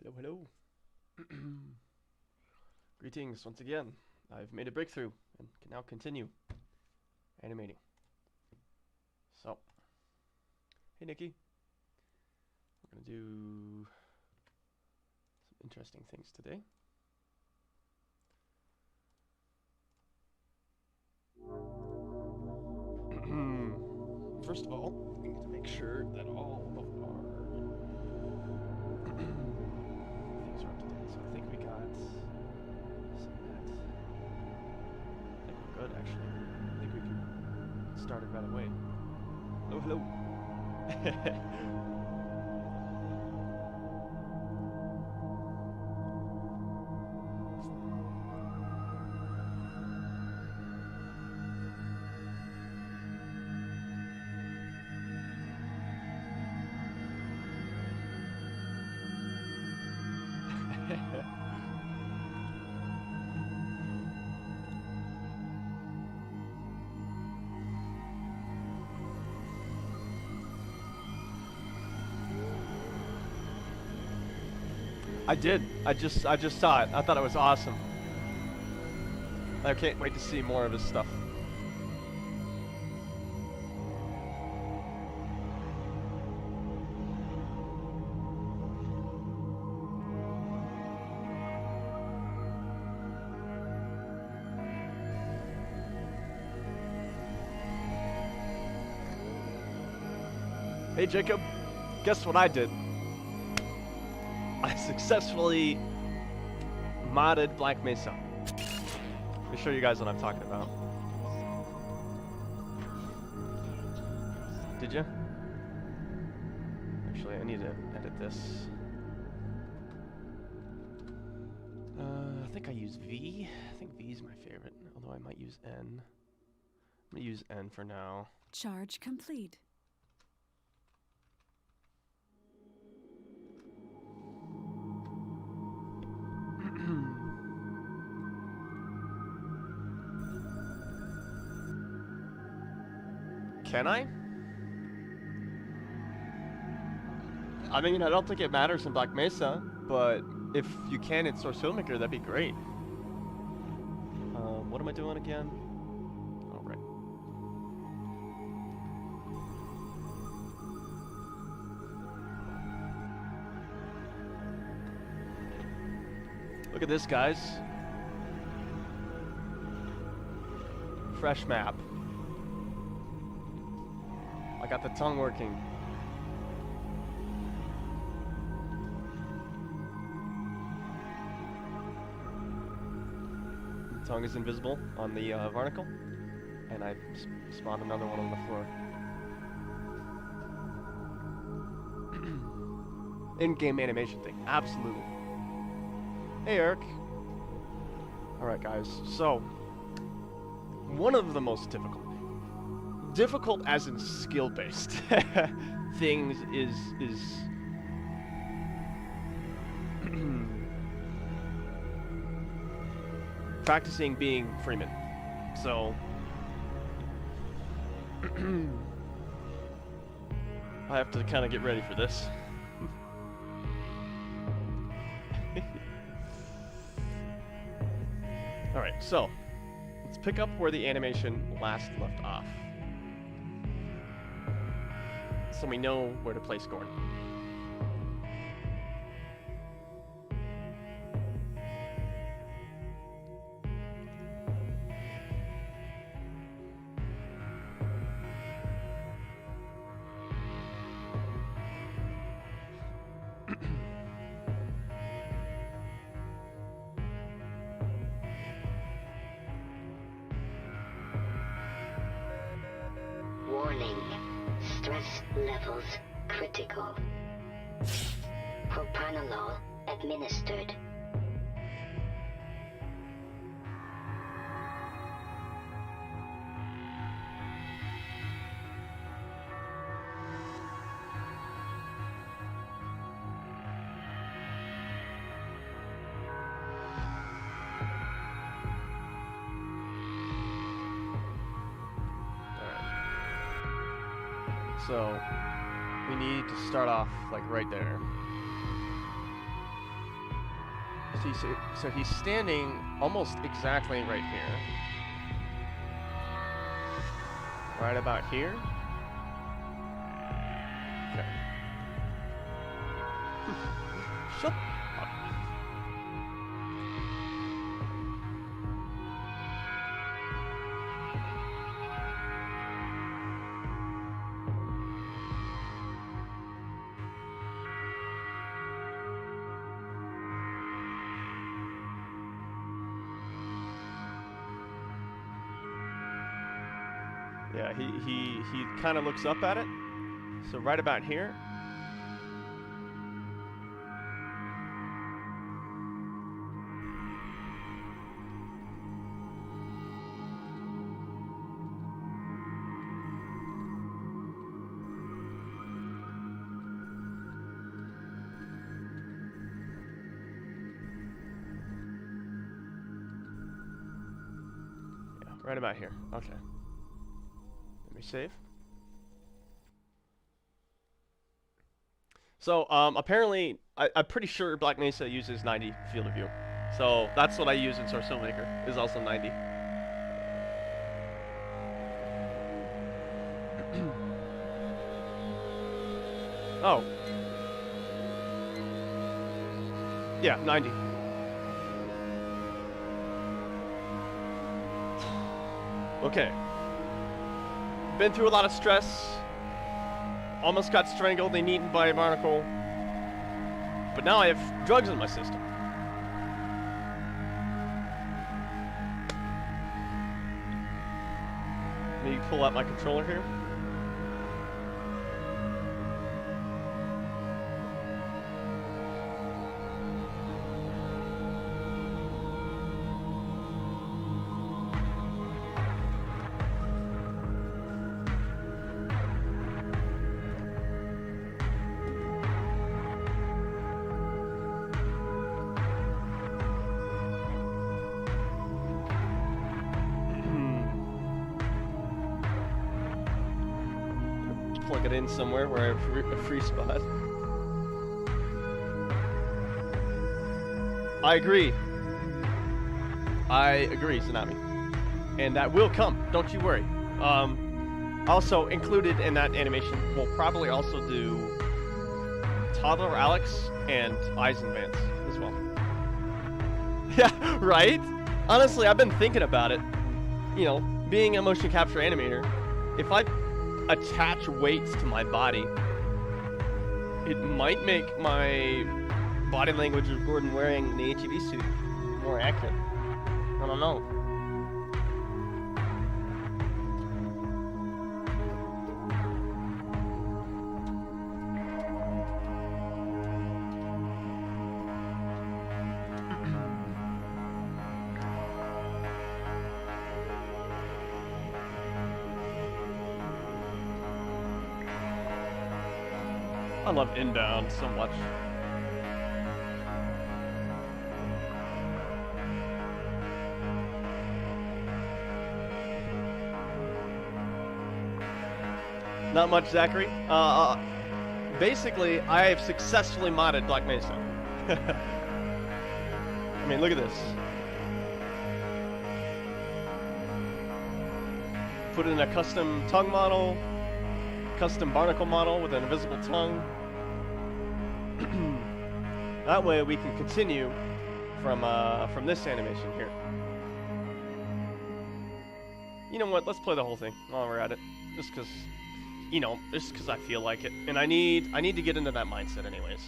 Hello, hello. Greetings once again. I've made a breakthrough and can now continue animating. So, hey Nikki. We're gonna do some interesting things today. First of all, we need to make sure that all of our things are up to date. So I think we got some of that. I think we're good actually. I think we can start it right away. Hello, hello. I did. I just saw it. I thought it was awesome. I can't wait to see more of his stuff. Hey Jacob, guess what I did? I successfully modded Black Mesa. Let me show you guys what I'm talking about. Did you? Actually, I need to edit this. I think I use V. I think V is my favorite, although I might use N. I'm gonna use N for now. Charge complete. Can I? I mean, I don't think it matters in Black Mesa, but if you can in Source Filmmaker, that'd be great. What am I doing again? All right. Look at this, guys. Fresh map. I got the tongue working. The tongue is invisible on the varnicle, and I spawned another one on the floor. In-game animation thing, absolutely. Hey, Eric. Alright, guys, so one of the most difficult as in skill-based things is practicing being Freeman. So I have to kind of get ready for this. Alright, so let's pick up where the animation last left off, so we know where to place Gordon. Warning. Stress levels critical. Propranolol administered. So we need to start off like right there. So he's standing almost exactly right here. Right about here. Okay. Shut up. Yeah, he kind of looks up at it. So right about here. Yeah, right about here. Okay. Let me save. So, apparently, I'm pretty sure Black Mesa uses 90 field of view. So, that's what I use in Source Filmmaker, is also 90. Oh. Yeah, 90. Okay. Been through a lot of stress. Almost got strangled and eaten by a barnacle. But now I have drugs in my system. Let me pull out my controller here. Plug it in somewhere where I have a free spot. I agree. I agree, Tsunami. And that will come, don't you worry. Also included in that animation, we'll probably also do Toddler Alex and Eisenvance as well. Yeah, right? Honestly, I've been thinking about it. You know, being a motion capture animator, if I attach weights to my body, it might make my body language of Gordon wearing the HEV suit more accurate. I don't know. I love Inbound so much. Not much, Zachary. Basically, I have successfully modded Black Mesa. I mean, look at this. Put in a custom tongue model, custom barnacle model with an invisible tongue. That way we can continue from this animation here. You know what? Let's play the whole thing while we're at it, just because, you know, just because I feel like it, and I need to get into that mindset, anyways.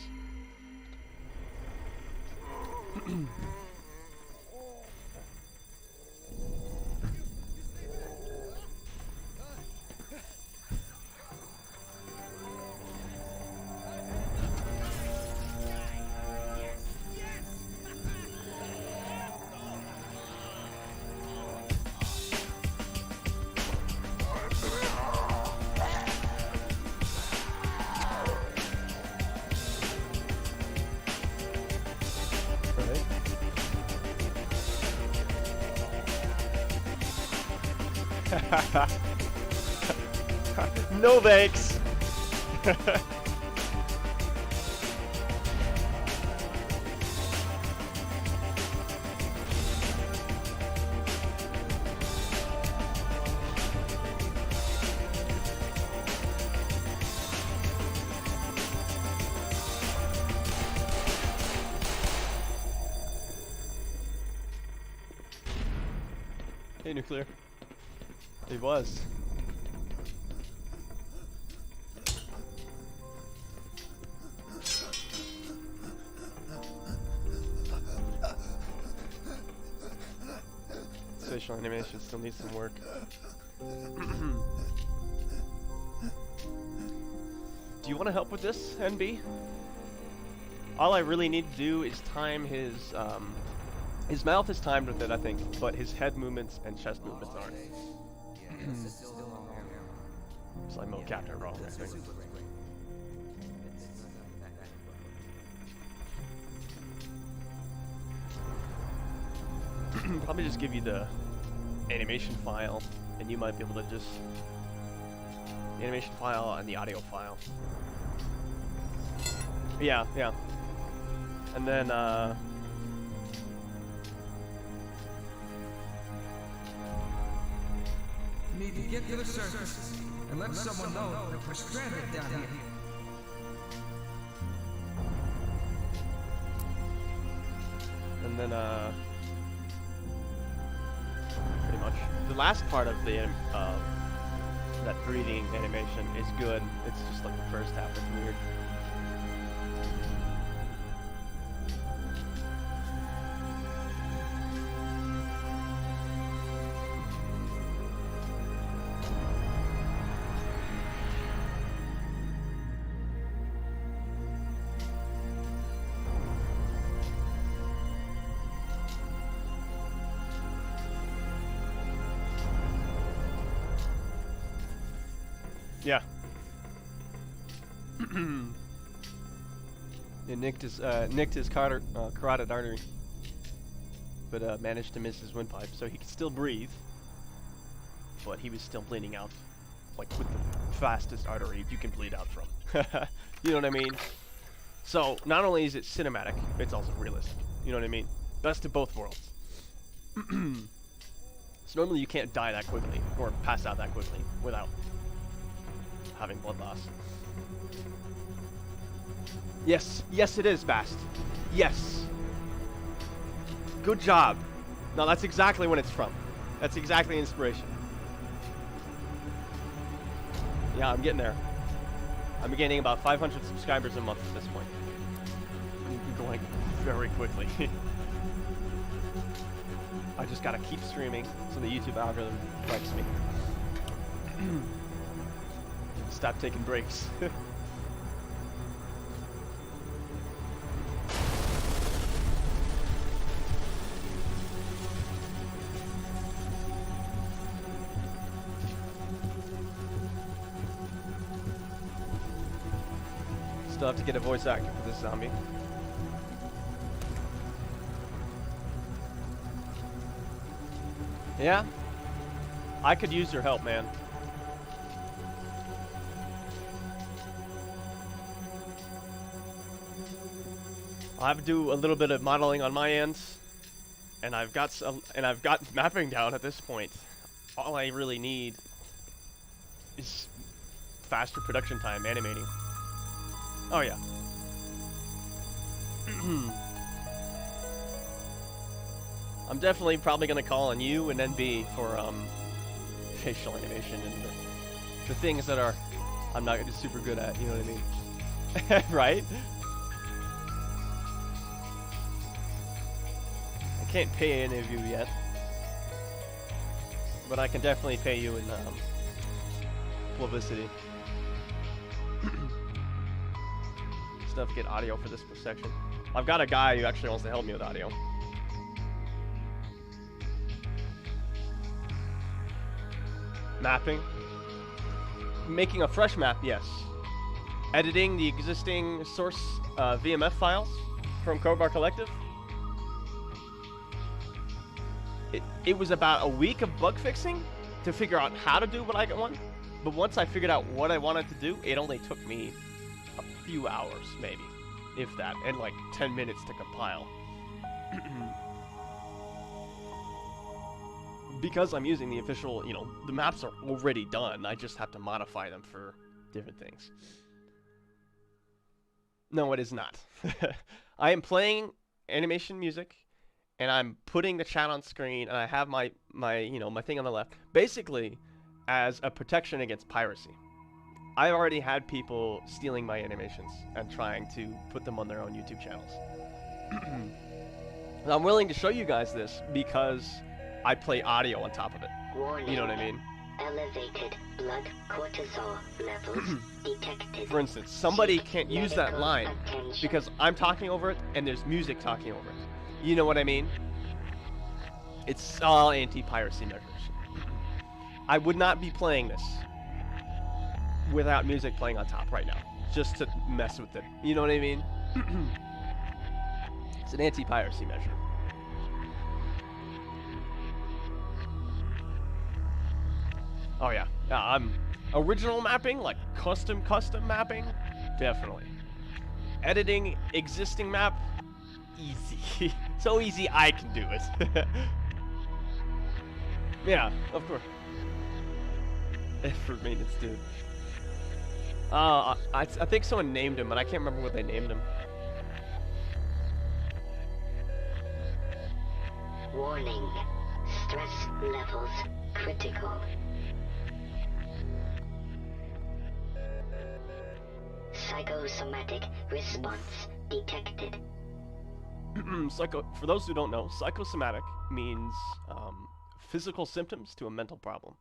No thanks. Hey, Nuclear. He was. Facial animation still needs some work. Do you want to help with this, NB? All I really need to do is time his mouth is timed with it, I think, but his head movements and chest movements aren't. So I mode captain wrong, I think. Probably just give you the animation file, and you might be able to just the animation file and the audio file. Yeah, yeah. And then need to get to the surface and let someone know that we're stranded down here. and then pretty much the last part of the that breathing animation is good. It's just like the first half is weird. Yeah. It nicked his carotid artery, but managed to miss his windpipe, so he could still breathe. But he was still bleeding out, like with the fastest artery you can bleed out from. You know what I mean? So not only is it cinematic, it's also realistic. You know what I mean? Best of both worlds. So normally you can't die that quickly or pass out that quickly without having blood loss. Yes, yes it is, Bast. Yes. Good job. No, that's exactly when it's from. That's exactly inspiration. Yeah, I'm getting there. I'm gaining about 500 subscribers a month at this point. I'm going very quickly. I just gotta keep streaming so the YouTube algorithm likes me. Stop taking breaks. Still have to get a voice actor for this zombie. Yeah? I could use your help, man. I'll have to do a little bit of modeling on my end, and I've got mapping down at this point. All I really need is faster production time animating. Oh yeah. I'm definitely probably gonna call on you and NB for facial animation and the things that are I'm not super good at. You know what I mean? Right? Can't pay any of you yet, but I can definitely pay you in publicity. Still have to get audio for this section. I've got a guy who actually wants to help me with audio. Mapping. Making a fresh map, yes. Editing the existing source VMF files from Crowbar Collective. It was about a week of bug fixing to figure out how to do what I want. But once I figured out what I wanted to do, it only took me a few hours, maybe, if that, and like 10 minutes to compile. Because I'm using the official, you know, the maps are already done. I just have to modify them for different things. No, it is not. I am playing animation music and I'm putting the chat on screen, and I have my thing on the left, basically as a protection against piracy. I've already had people stealing my animations and trying to put them on their own YouTube channels. I'm willing to show you guys this because I play audio on top of it. Warning. You know what I mean? Elevated blood cortisol levels detected. For instance, somebody Seek can't use that medical line attention. because I'm talking over it and there's music talking over it. You know what I mean? It's all anti-piracy measures. I would not be playing this without music playing on top right now, just to mess with it. You know what I mean? It's an anti-piracy measure. Oh yeah, I'm original mapping, like custom mapping, definitely. Editing existing map, easy. So easy I can do it. Yeah, of course. RedMenace, dude. I think someone named him, but I can't remember what they named him. Warning. Stress levels critical. Psychosomatic response detected. For those who don't know, psychosomatic means physical symptoms to a mental problem.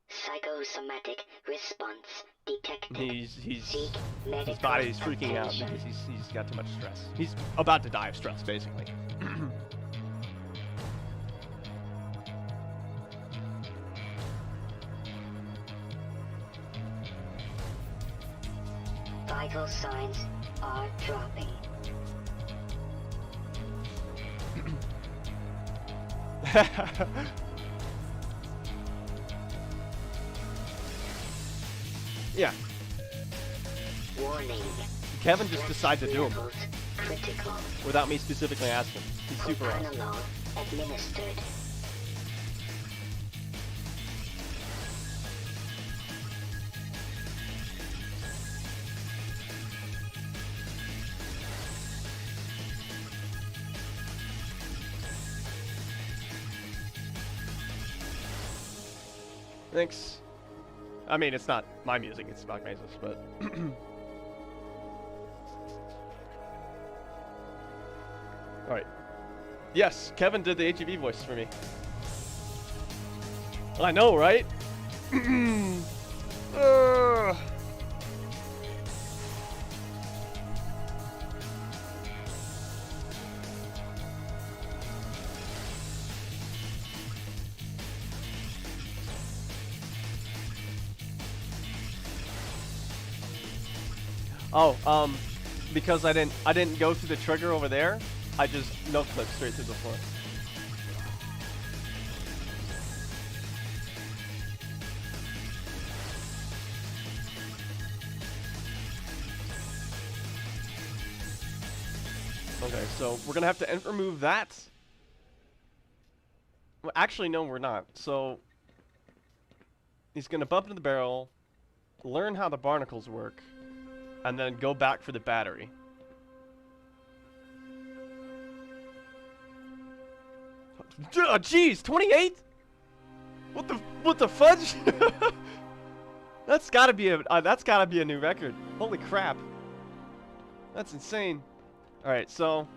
Psychosomatic response detected. His body's freaking out because he's got too much stress. He's about to die of stress, basically. Vital signs are dropping. Yeah. Warning. Kevin just decided to do them Levels critical. without me specifically asking. He's super awesome. Propranolol administered. Thanks. I mean, it's not my music, it's RedMenace's, but... Alright. Yes, Kevin did the HEV voice for me. I know, right? Oh, because I didn't go through the trigger over there, I just no-clipped straight through the floor. Okay, so we're gonna have to remove that. Well, actually, no, we're not. So he's gonna bump into the barrel, learn how the barnacles work, and then go back for the battery. Jeez, 28? What the fudge? That's gotta be a new record. Holy crap. That's insane. Alright, so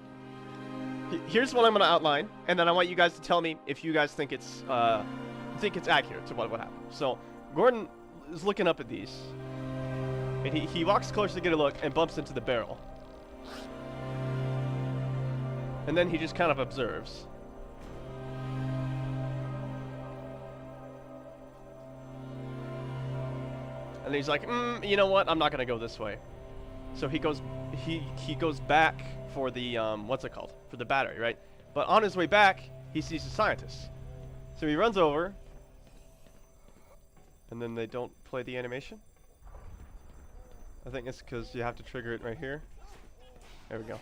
here's what I'm gonna outline, and then I want you guys to tell me if you guys think it's accurate to what happened. So Gordon is looking up at these. And he walks closer to get a look and bumps into the barrel. And then he just kind of observes. And he's like, you know what? I'm not gonna go this way. So he goes back for the what's it called? For the battery, right? But on his way back, he sees the scientist. So he runs over. And then they don't play the animation. I think it's because you have to trigger it right here. There we go.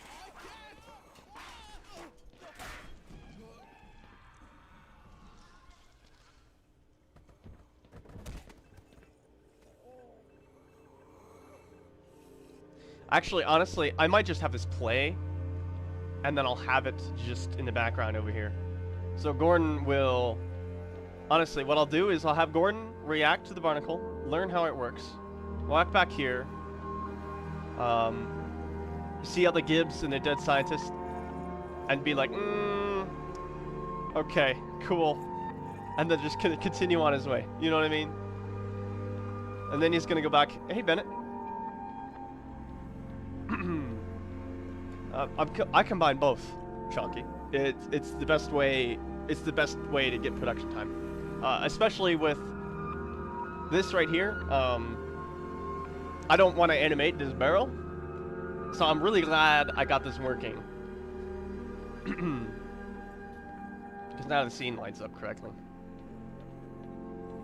Actually, honestly, I might just have this play and then I'll have it just in the background over here. So Gordon will, honestly, what I'll do is I'll have Gordon react to the barnacle, learn how it works, walk back here, see all the Gibbs and the dead scientist, and be like, okay, cool, and then just continue on his way. You know what I mean? And then he's gonna go back. Hey, Bennett. I combine both, Chonky. It's the best way. It's the best way to get production time, especially with this right here. I don't want to animate this barrel, so I'm really glad I got this working. Because now the scene lines up correctly.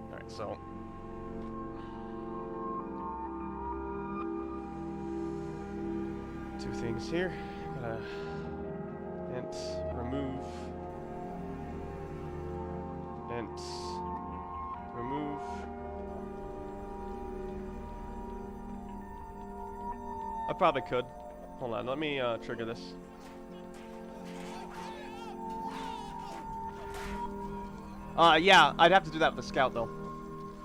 All right, so. Two things here. Gotta int remove. Int remove. I probably could. Hold on, let me trigger this. Yeah, I'd have to do that with the scout though.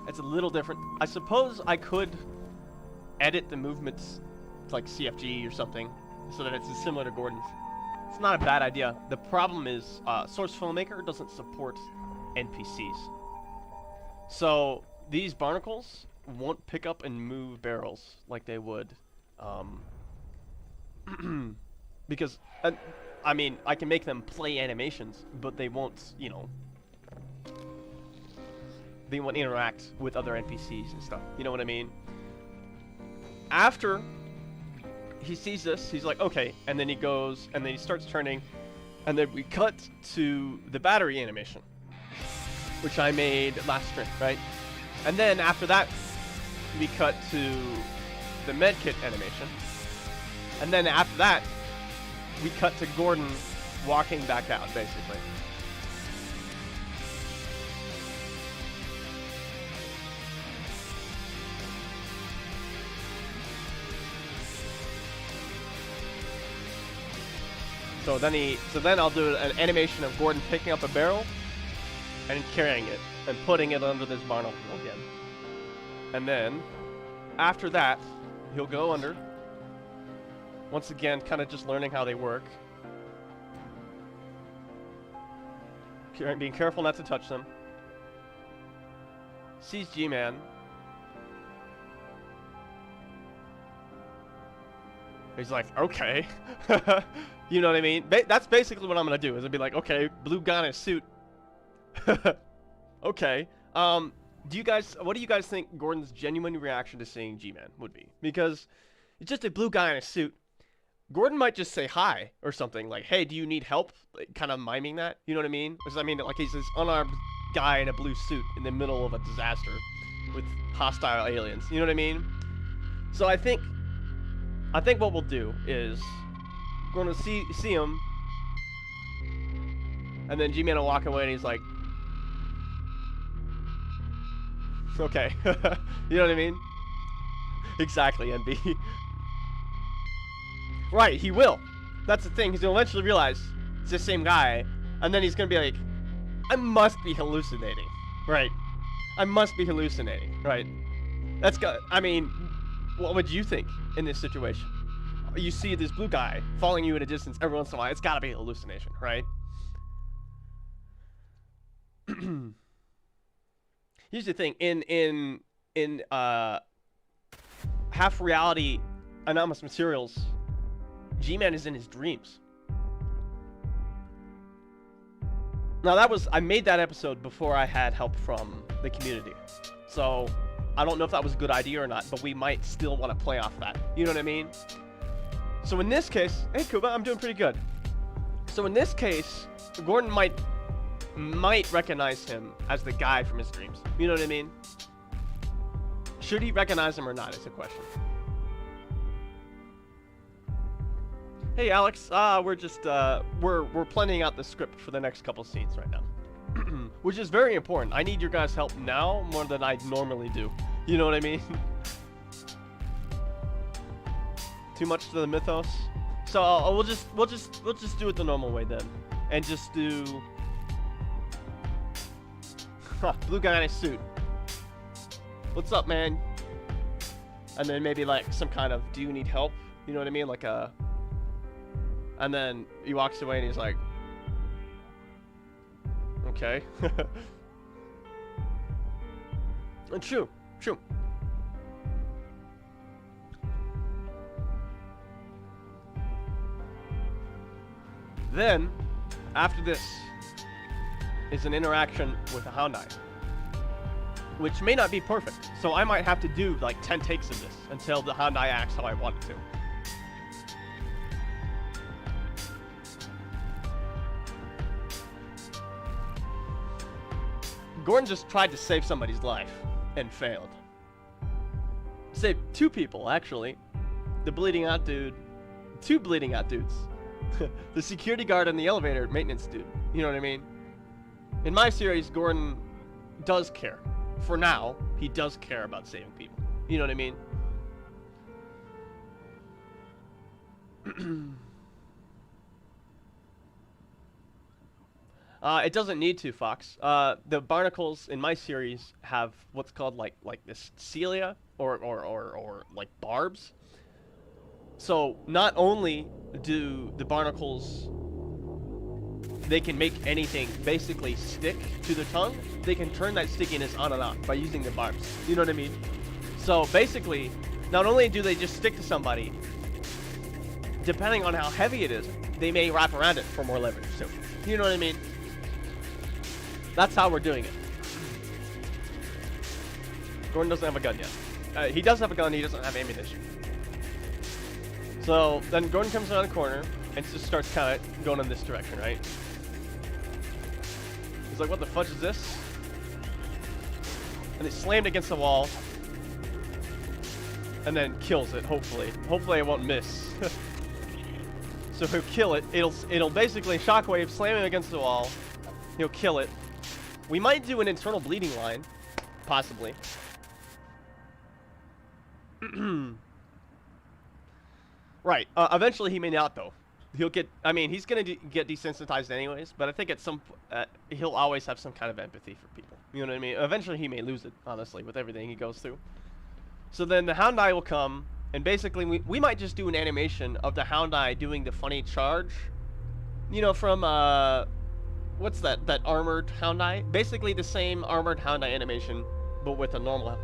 It's a little different. I suppose I could edit the movements like CFG or something, so that it's similar to Gordon's. It's not a bad idea. The problem is, Source Filmmaker doesn't support NPCs. So, these barnacles won't pick up and move barrels like they would. Because, I mean, I can make them play animations, but they won't, you know, they won't interact with other NPCs and stuff. You know what I mean? After he sees this, he's like, okay, and then he goes, and then he starts turning, and then we cut to the battery animation, which I made last stream, right? And then after that, we cut to the medkit animation, and then after that, we cut to Gordon walking back out, basically. So then I'll do an animation of Gordon picking up a barrel and carrying it and putting it under this barnacle again. And then after that, he'll go under. Once again, kind of just learning how they work. Being careful not to touch them. Sees G-Man. He's like, okay. You know what I mean? That's basically what I'm gonna do. Is I'd be like, okay, blue guy in a suit. Okay. What do you guys think Gordon's genuine reaction to seeing G-Man would be? Because it's just a blue guy in a suit. Gordon might just say hi or something, like, hey, do you need help? Like, kind of miming that. You know what I mean? Because I mean, like, he's this unarmed guy in a blue suit in the middle of a disaster with hostile aliens. You know what I mean? So I think what we'll do is we're gonna see him, and then G-Man will walk away, and he's like, okay. You know what I mean? Exactly, NB. Right, he will. That's the thing. He's gonna eventually realize it's the same guy, and then he's gonna be like, I must be hallucinating. Right. I must be hallucinating. Right. That's good. I mean, what would you think in this situation? You see this blue guy following you at a distance every once in a while. It's gotta be a hallucination, right? Here's the thing. In half reality anomalous materials, G-Man is in his dreams. Now I made that episode before I had help from the community. So I don't know if that was a good idea or not, but we might still want to play off that. You know what I mean? So in this case, hey Kuba, I'm doing pretty good. So in this case, Gordon might recognize him as the guy from his dreams. You know what I mean? Should he recognize him or not is the question. Hey Alex, we're just we're planning out the script for the next couple scenes right now. Which is very important. I need your guys' help now more than I normally do. You know what I mean? Too much to the mythos. So we'll just do it the normal way then, and just do blue guy in a suit. What's up, man? And then maybe like some kind of, do you need help? You know what I mean? Like a, and then he walks away and he's like, okay. True. Then, after this, is an interaction with a Hound Eye, which may not be perfect. So I might have to do like 10 takes of this until the Hound Eye acts how I want it to. Gordon just tried to save somebody's life and failed. Saved 2 people, actually. The bleeding out dude. 2 bleeding out dudes. The security guard and the elevator maintenance dude. You know what I mean? In my series, Gordon does care. For now, he does care about saving people. You know what I mean? It doesn't need to, Fox. The barnacles in my series have what's called like this cilia or like barbs. So not only do the barnacles, they can make anything basically stick to the tongue, they can turn that stickiness on and off by using the barbs. You know what I mean? So basically, not only do they just stick to somebody, depending on how heavy it is, they may wrap around it for more leverage too. You know what I mean? That's how we're doing it. Gordon doesn't have a gun yet. He does have a gun, he doesn't have ammunition. So then Gordon comes around the corner and just starts kind of going in this direction, right? He's like, what the fudge is this? And he slammed against the wall. And then kills it, hopefully. Hopefully it won't miss. So he'll kill it. It'll basically shockwave, slam him against the wall. He'll kill it. We might do an internal bleeding line. Possibly. Right. Eventually he may not, though. He'll get, I mean, he's going to get desensitized anyways, but I think at some he'll always have some kind of empathy for people. You know what I mean? Eventually he may lose it, honestly, with everything he goes through. So then the Hound Eye will come, and basically we might just do an animation of the Hound Eye doing the funny charge. You know, from, what's that armored Hound Eye? Basically the same armored Hound Eye animation, but with a normal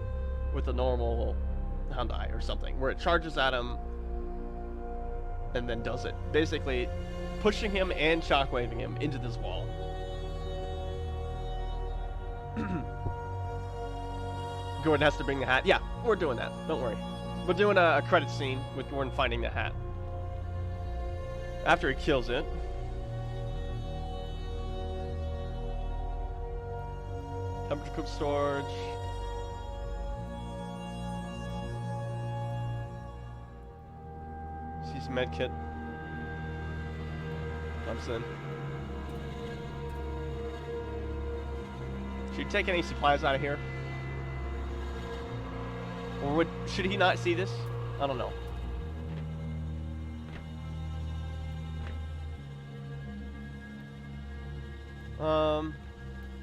Hound Eye or something, where it charges at him, and then does it. Basically, pushing him and shockwaving him into this wall. Gordon has to bring the hat. Yeah, we're doing that. Don't worry. We're doing a credit scene with Gordon finding the hat. After he kills it. Temperature cook storage. Sees medkit. Comes in. Should you take any supplies out of here? Or should he not see this? I don't know.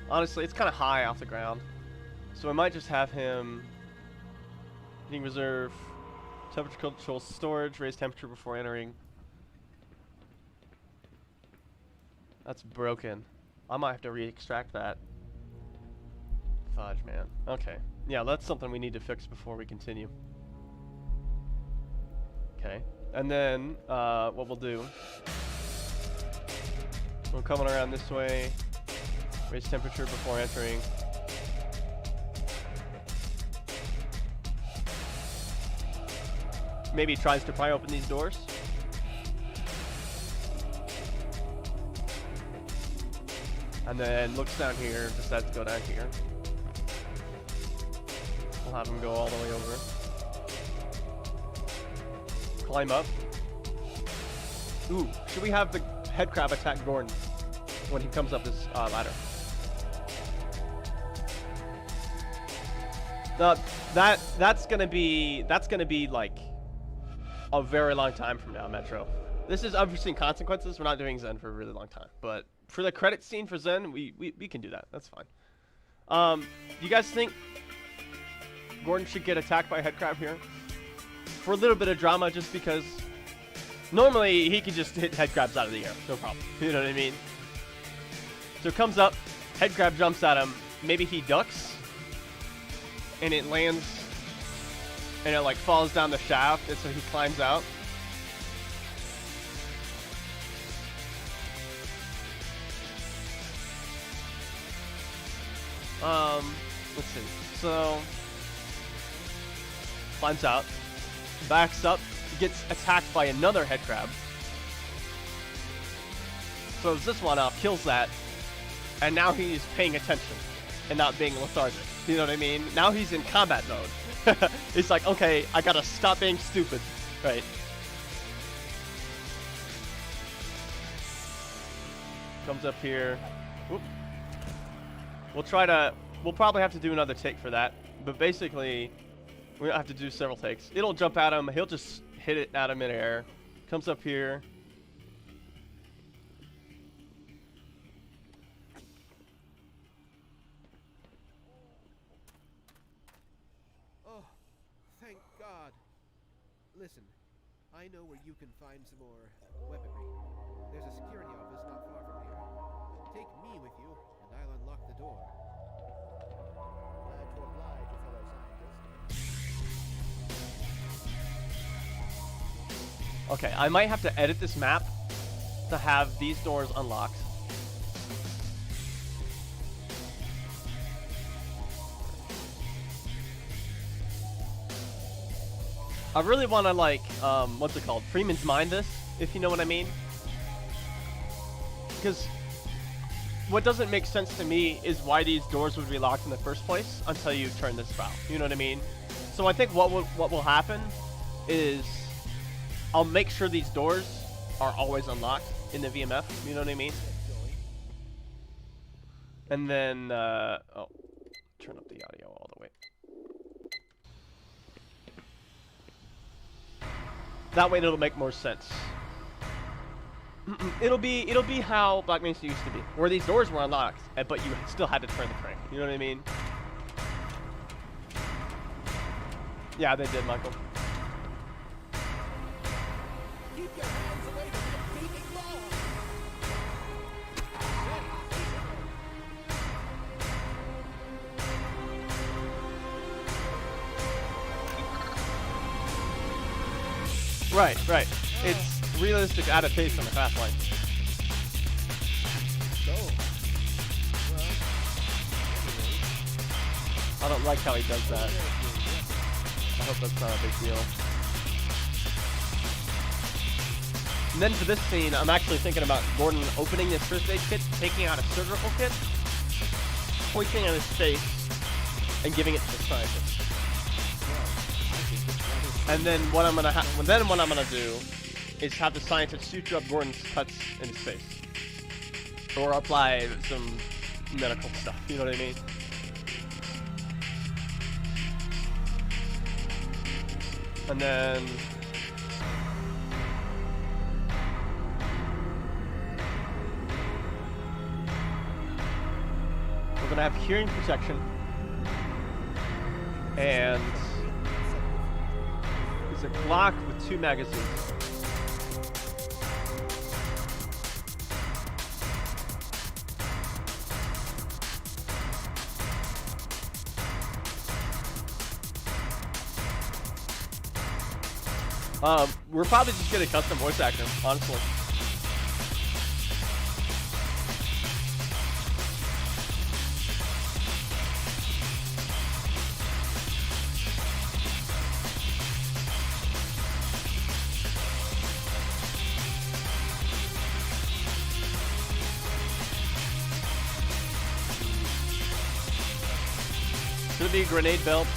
Honestly, it's kind of high off the ground. So I might just have him heating reserve, temperature control storage, raise temperature before entering. That's broken. I might have to re-extract that. Fudge, man. Okay. Yeah, that's something we need to fix before we continue. Okay. And then, what we'll do, we're coming around this way, raise temperature before entering. Maybe he tries to pry open these doors. And then looks down here, decides to go down here. We'll have him go all the way over. Climb up. Ooh, should we have the head crab attack Gordon when he comes up this ladder? That's gonna be like a very long time from now, Metro. This is unforeseen consequences. We're not doing Zen for a really long time, but for the credit scene for Zen, we can do that. That's fine. Do you guys think Gordon should get attacked by a head crab here? For a little bit of drama, just because normally he could just hit head crabs out of the air. No problem. You know what I mean? So it comes up, head crab jumps at him. Maybe he ducks, and it lands, and it like falls down the shaft, and so he climbs out. Let's see. So, climbs out, backs up, gets attacked by another head crab. Throws this one off, kills that, and now he's paying attention and not being lethargic. You know what I mean? Now he's in combat mode. He's like, okay, I gotta stop being stupid. Right. Comes up here. Whoop. We'll probably have to do another take for that. But basically, we don't have to do several takes. It'll jump at him. He'll just hit it at him in air. Comes up here. Oh, thank God. Listen, I know where you can find some more weaponry. There's a security office not far from here. Take me with you, and I'll unlock the door. Glad to oblige, fellow scientist. Okay, I might have to edit this map to have these doors unlocked. I really want to, like, what's it called? Freeman's Mind this, if you know what I mean. Because what doesn't make sense to me is why these doors would be locked in the first place until you turn this valve. You know what I mean? So I think what will happen is I'll make sure these doors are always unlocked in the VMF. You know what I mean? And then, oh, turn up the audio all the way. That way it'll make more sense. It'll be how Black Mesa used to be, where these doors were unlocked, but you still had to turn the crank. You know what I mean? Yeah, they did, Michael. Keep your hands away from that beeping ball! Right, right. It's realistic adaptation of Half-Life. So, well, I don't like how he does that. I hope that's not a big deal. And then for this scene, I'm actually thinking about Gordon opening this first aid kit, taking out a surgical kit, pointing at his face, and giving it to the scientist. And then what I'm gonna do is have the scientist suture up Gordon's cuts in his face, or apply some medical stuff. You know what I mean? And then we're gonna have hearing protection, and it's a Glock with 2 magazines. We're probably just getting a custom voice actor, honestly. Should it be a grenade belt?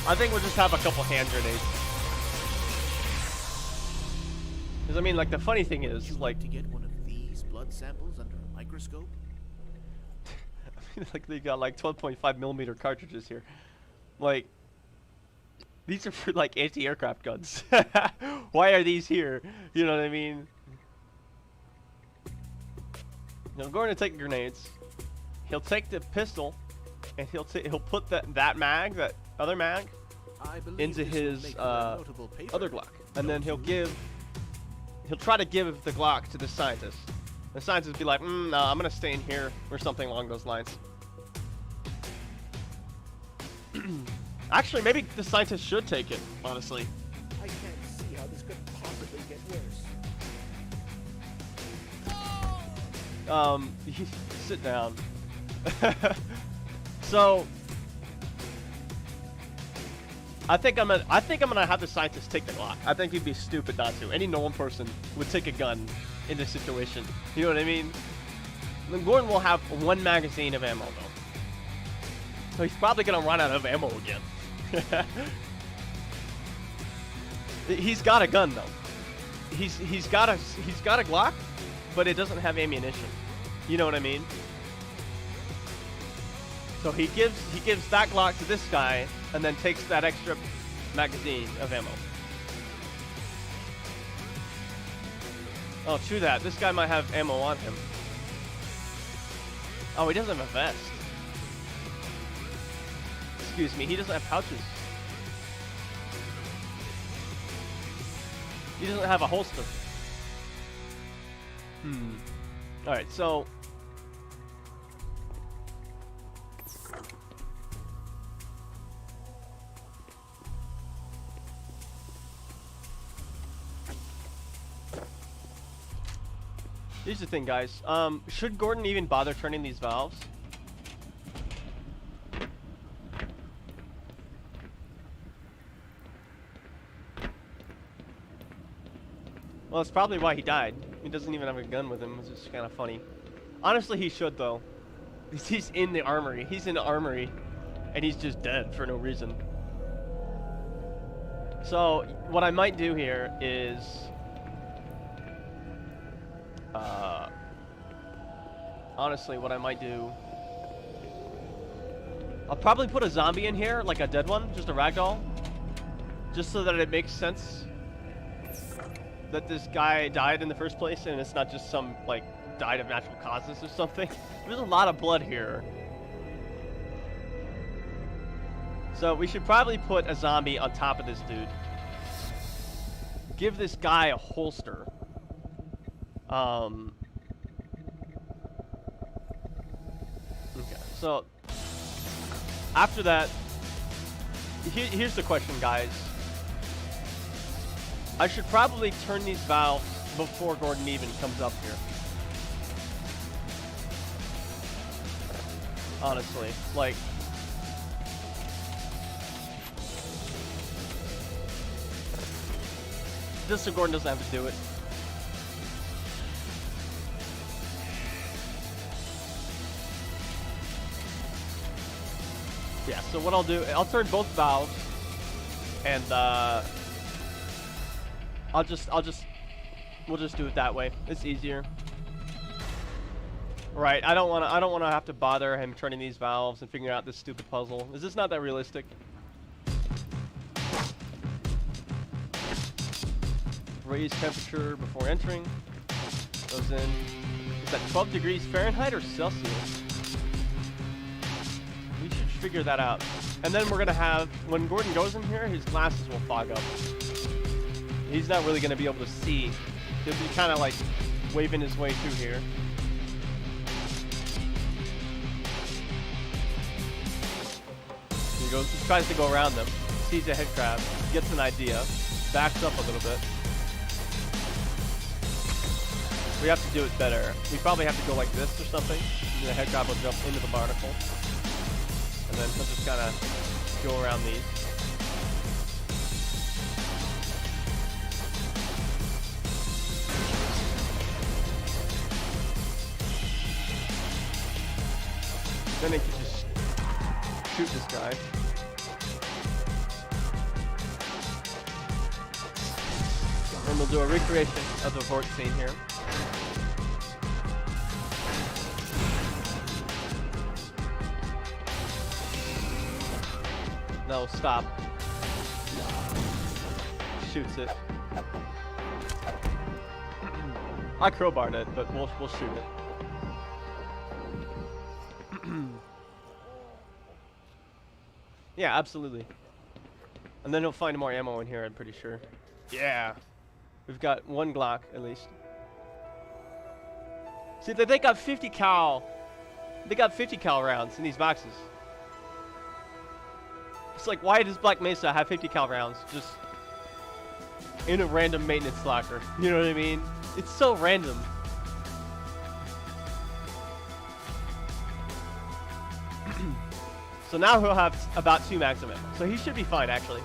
I think we'll just have a couple hand grenades. Because I mean, like, the funny thing is, would you like to get one of these blood samples under a microscope? I mean, like, they got like 12.5mm cartridges here. Like, These are for like anti-aircraft guns. Why are these here? You know what I mean? He'll go in and take the grenades. He'll take the pistol, and he'll put that other mag, I believe into this will his make you a notable paper, other Glock, and then don't he'll you? try to give the Glock to the scientist. The scientist will be like, no, I'm gonna stay in here, or something along those lines. Actually, maybe the scientist should take it, honestly. I can't see how this could possibly get worse. Sit down. So, I think I'm gonna have the scientist take the Glock. I think he'd be stupid not to. Any normal person would take a gun in this situation. You know what I mean? Then Gordon will have one magazine of ammo though. So he's probably gonna run out of ammo again. He's got a gun though. He's got a Glock, but it doesn't have ammunition. You know what I mean? So he gives that Glock to this guy, and then takes that extra magazine of ammo. Oh, true that. This guy might have ammo on him. Oh, he doesn't have a vest. Excuse me, he doesn't have pouches. He doesn't have a holster. Alright, so... Here's the thing, guys. Should Gordon even bother turning these valves? Well, that's probably why he died. He doesn't even have a gun with him, which is kind of funny. Honestly, he should, though. He's in the armory. He's in the armory, and he's just dead for no reason. So, what I might do here is... honestly, what I might do... I'll probably put a zombie in here, like a dead one, just a ragdoll. Just so that it makes sense that this guy died in the first place, and it's not just some, like, died of natural causes or something. There's a lot of blood here. So we should probably put a zombie on top of this dude. Give this guy a holster. Okay, so after that, here's the question, guys. I should probably turn these valves before Gordon even comes up here. Honestly, like... just so Gordon doesn't have to do it. Yeah, so what I'll do, I'll turn both valves, and we'll just do it that way. It's easier. Right, I don't wanna have to bother him turning these valves and figuring out this stupid puzzle. Is this not that realistic? Raise temperature before entering. Goes in. Is that 12 degrees Fahrenheit or Celsius? We should figure that out. And then we're gonna have, when Gordon goes in here, his glasses will fog up. He's not really gonna be able to see. He'll be kind of like waving his way through here. He goes, he tries to go around them, sees a head crab, gets an idea, backs up a little bit. We have to do it better. We probably have to go like this or something. And the head crab will jump into the barnacle. And then he'll just kind of go around these. Then he can just shoot this guy. And we'll do a recreation of the vortex scene here. No, stop. shoots it. I crowbarred it, but we'll shoot it. Yeah, absolutely. And then he'll find more ammo in here, I'm pretty sure. Yeah. We've got 1 Glock, at least. See, they got 50 cal. They got 50 cal rounds in these boxes. It's like, why does Black Mesa have 50 cal rounds just in a random maintenance locker? You know what I mean? It's so random. So now he'll have about 2 mags of ammo. So he should be fine, actually.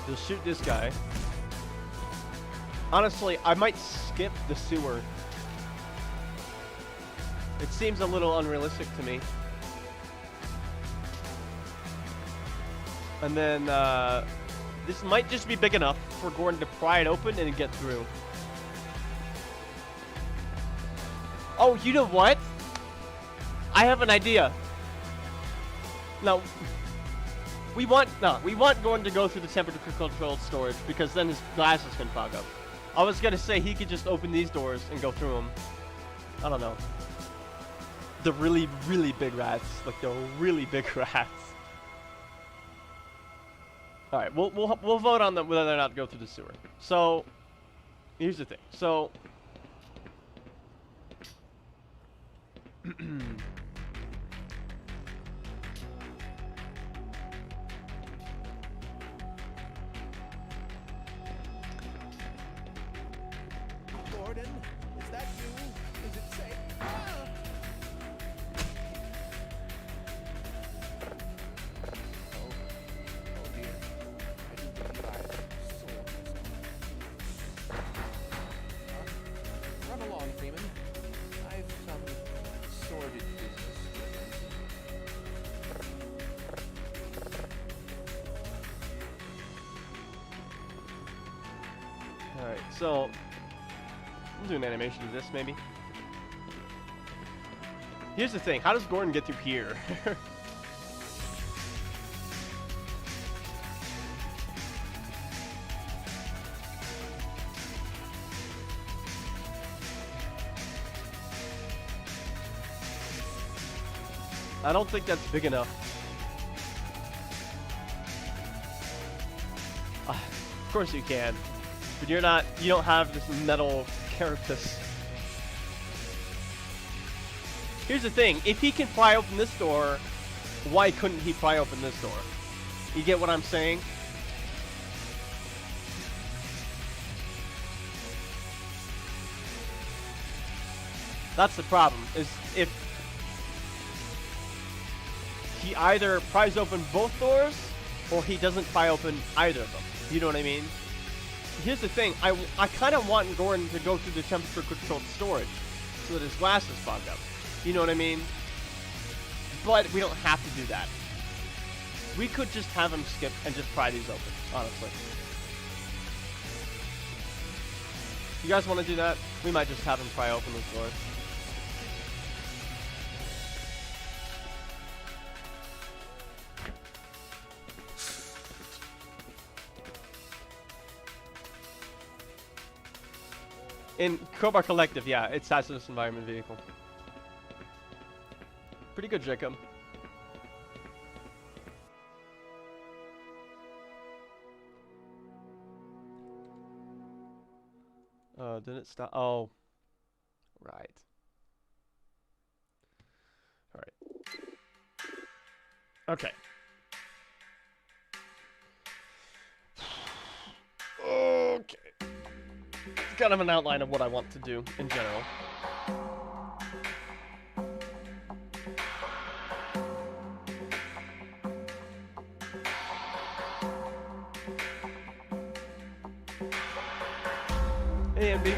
He'll shoot this guy. Honestly, I might skip the sewer. It seems a little unrealistic to me. And then, this might just be big enough for Gordon to pry it open and get through. Oh, you know what? I have an idea. No. We want Gordon to go through the temperature controlled storage because then his glasses can fog up. I was gonna say he could just open these doors and go through them. I don't know. The really, really big rats. Like the really big rats. Alright, we'll vote on them whether or not to go through the sewer. So, here's the thing. So, Gordon, is that you? Is it safe? Ah! Oh dear. I do believe I've sold myself. Run along, Freeman. I've some sordid business to attend to. alright, so we'll do an animation of this maybe. Here's the thing, how does Gordon get through here? I don't think that's big enough. Of course you can, but you don't have this metal carapace. Here's the thing, if he can pry open this door, why couldn't he pry open this door? You get what I'm saying? That's the problem, is if he either pries open both doors, or he doesn't pry open either of them. You know what I mean? Here's the thing, I kind of want Gordon to go through the temperature controlled storage, so that his glasses fog up. You know what I mean? But we don't have to do that. We could just have him skip and just pry these open, honestly. You guys want to do that? We might just have him pry open this door. In Crowbar Collective, yeah, it's hazardous environment vehicle. Pretty good, Jacob. Did it stop? Oh, right. All right. Okay. Okay. Kind of an outline of what I want to do in general. A and B.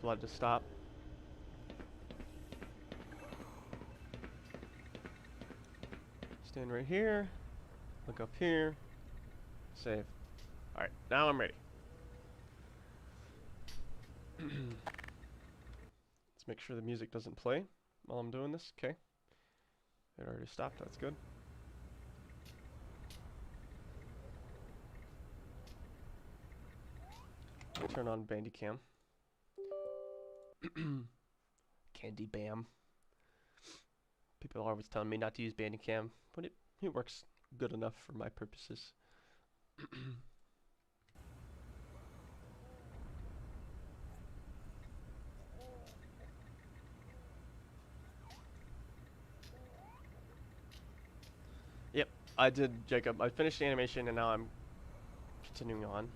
blood to stop. Stand right here. Look up here. Save. Alright, now I'm ready. Let's make sure the music doesn't play while I'm doing this. Okay. It already stopped. That's good. I'll turn on Bandicam. Candy Bam. People are always telling me not to use Bandicam, but it works good enough for my purposes. Yep, I did, Jacob. I finished the animation and now I'm continuing on.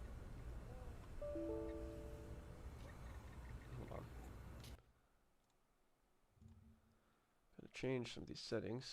Hold on. Gotta change some of these settings.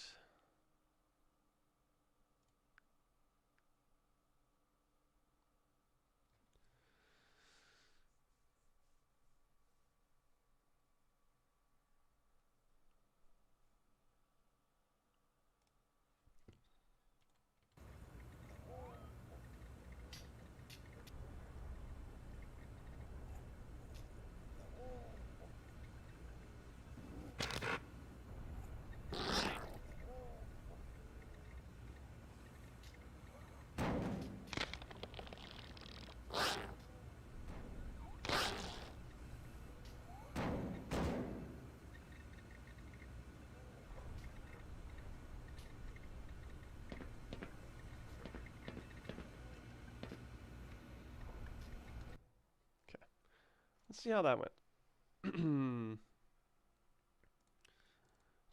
Let's see how that went.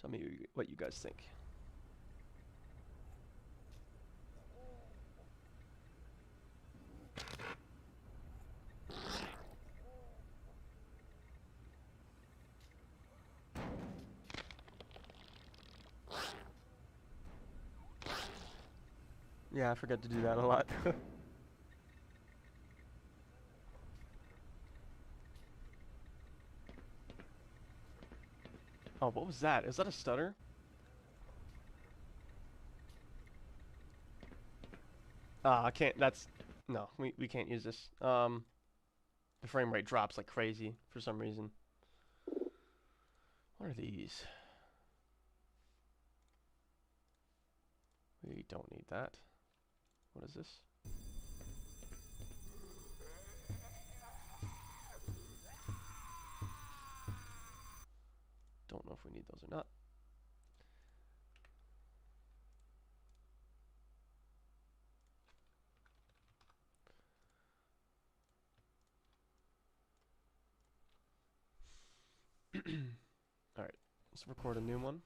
Tell me what you guys think. Yeah, I forget to do that a lot. Oh, what was that? Is that a stutter? I can't, no, we can't use this. The frame rate drops like crazy for some reason. What are these? We don't need that. What is this? Don't know if we need those or not. Alright, let's record a new one.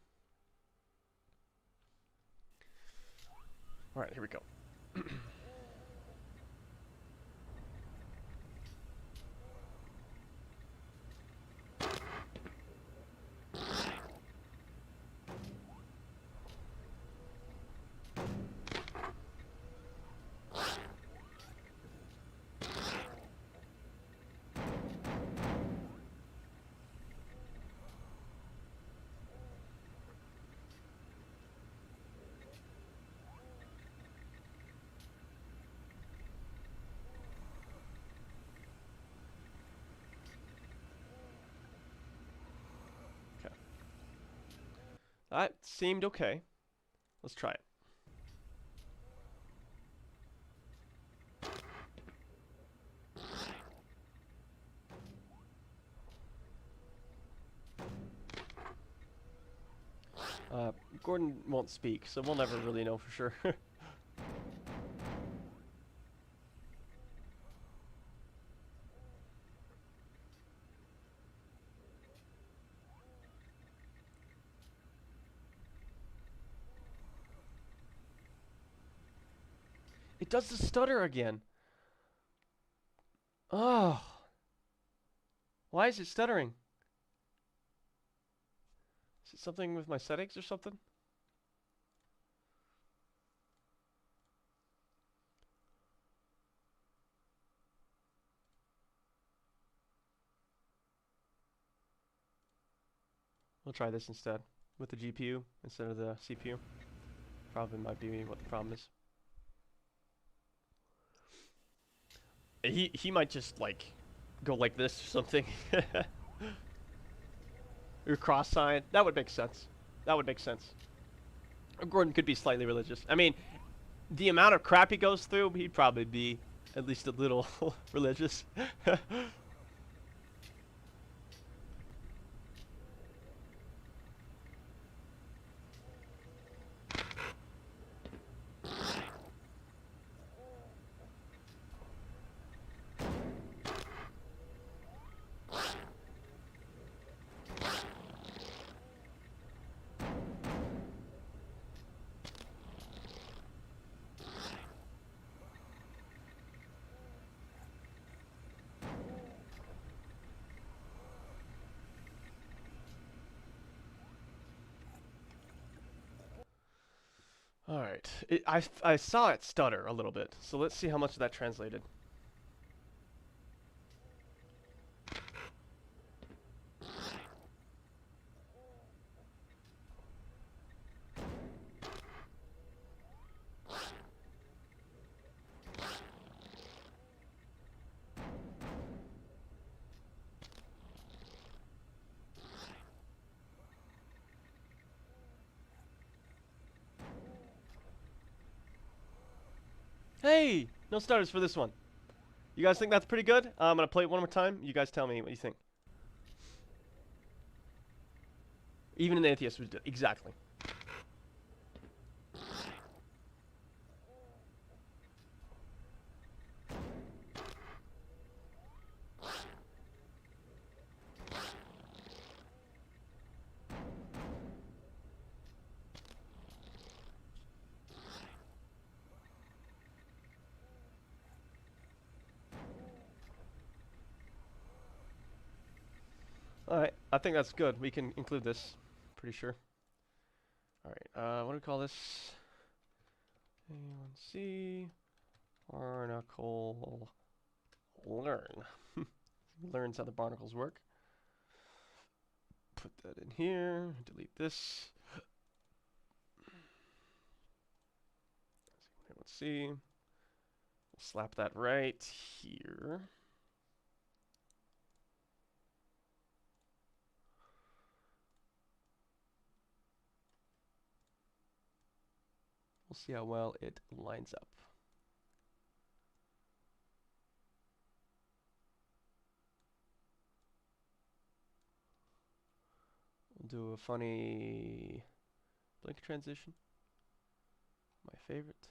Alright, here we go. That seemed okay. Let's try it. Gordon won't speak, so we'll never really know for sure. It does the stutter again. Oh. Why is it stuttering? Is it something with my settings or something? We'll try this instead with the GPU instead of the CPU. Probably might be what the problem is. He might just like go like this or something. Or cross sign. That would make sense. That would make sense. Or Gordon could be slightly religious. I mean, the amount of crap he goes through, he'd probably be at least a little religious. Alright, I saw it stutter a little bit, so let's see how much of that translated. Hey! No stutters for this one. You guys think that's pretty good? I'm gonna play it one more time. You guys tell me what you think. Even an atheist would do exactly. Alright, I think that's good. We can include this. Pretty sure. Alright, what do we call this? A1C barnacle learn. Learns how the barnacles work. Put that in here. Delete this. Let's see. We'll slap that right here. We'll see how well it lines up. We'll do a funny blink transition. My favorite.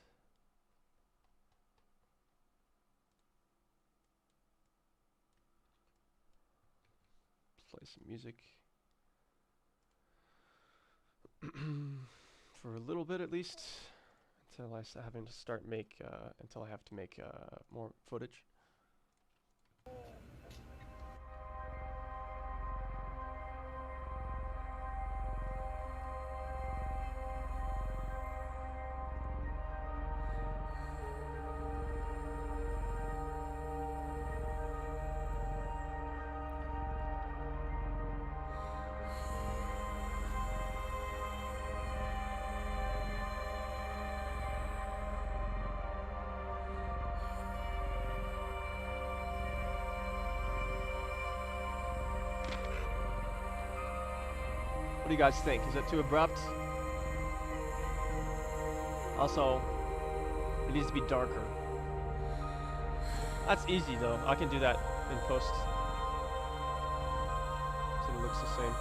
Play some music. For a little bit at least. Until I having to start until I have to make more footage. What do you guys think? Is it too abrupt? Also, it needs to be darker. That's easy though. I can do that in post. So it looks the same.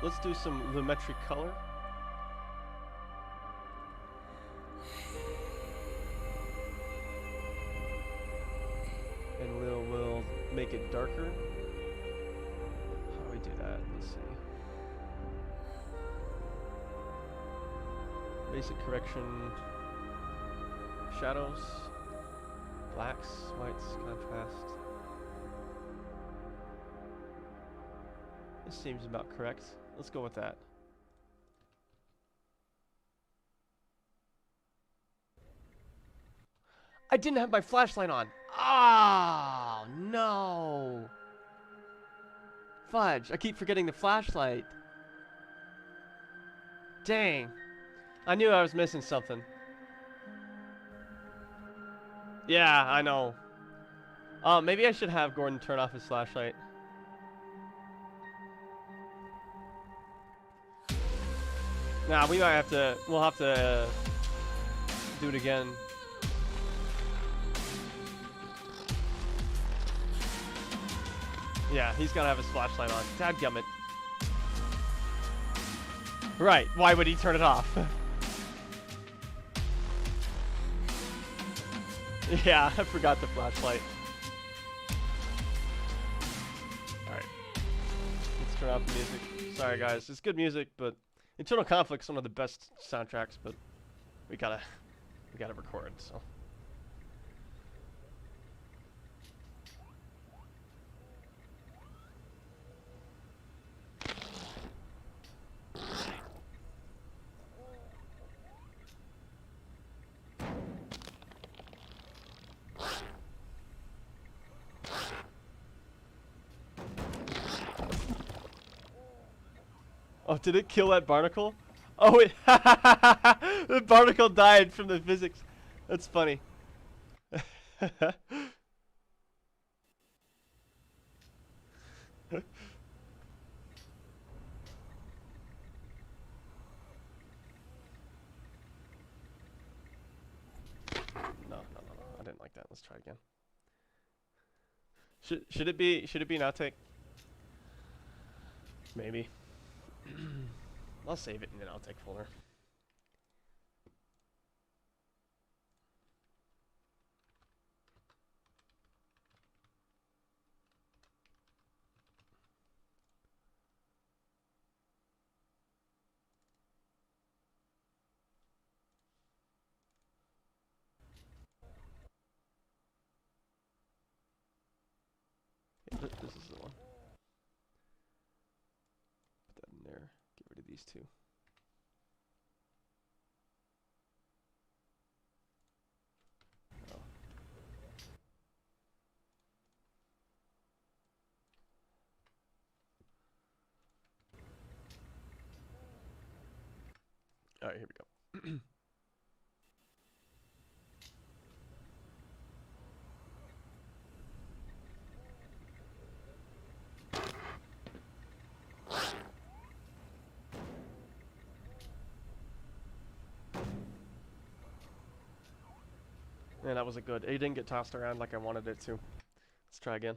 Let's do some lumetric color. And we'll make it darker. How do we do that? Let's see. Basic correction. Shadows. Blacks, whites, contrast. This seems about correct. Let's go with that. I didn't have my flashlight on. Oh, no. Fudge. I keep forgetting the flashlight. Dang. I knew I was missing something. Yeah, I know. Maybe I should have Gordon turn off his flashlight. Nah, we might have to, we'll have to do it again. Yeah, he's gotta have his flashlight on. Dadgummit. Right, why would he turn it off? Yeah, I forgot the flashlight. Alright. Let's turn off the music. Sorry guys, it's good music, but Internal Conflict's one of the best soundtracks, but we gotta record, so. Oh, did it kill that barnacle? Oh, it the barnacle died from the physics. That's funny. No, I didn't like that. Let's try again. Should it be an outtake? Maybe. I'll save it in an outtake folder. Yeah, this is the one. Put that in there. Get rid of these two. Oh. All right, here we go. Man, that wasn't good. It didn't get tossed around like I wanted it to. Let's try again.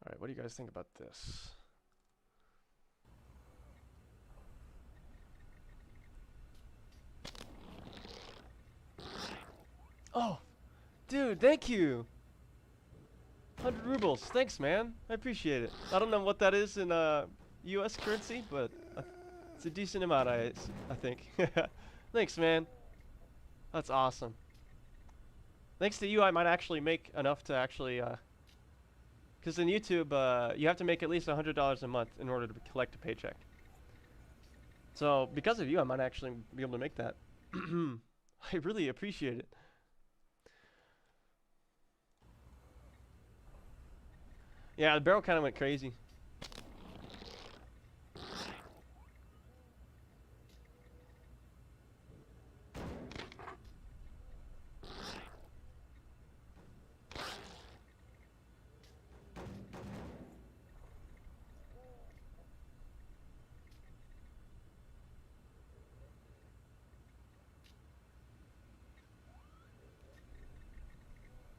Alright, what do you guys think about this? Oh! Dude, thank you! 100 rubles. Thanks, man. I appreciate it. I don't know what that is in US currency, but it's a decent amount, I think. Thanks, man. That's awesome. Thanks to you, I might actually make enough to actually... Because in YouTube, you have to make at least $100 a month in order to collect a paycheck. So, because of you, I might actually be able to make that. I really appreciate it. Yeah, the barrel kind of went crazy.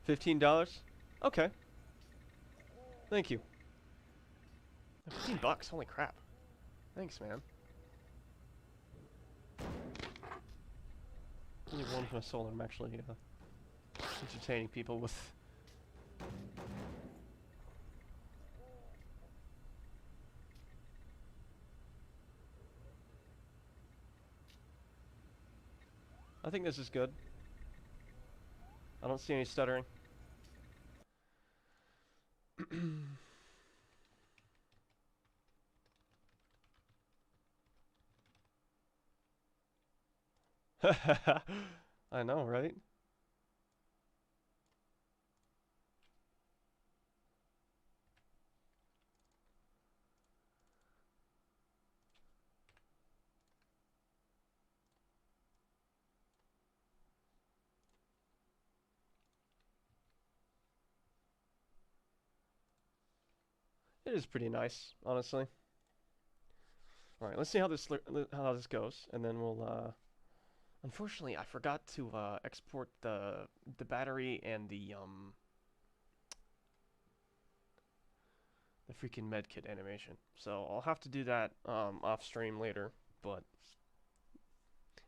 $15? Okay. Thank you. $15, holy crap. Thanks, man. Only one from a soul, I'm actually entertaining people with. I think this is good. I don't see any stuttering. I know, right? It is pretty nice, honestly. All right, let's see how this goes, and then we'll. Unfortunately, I forgot to export the battery and the freaking medkit animation. So I'll have to do that off stream later, but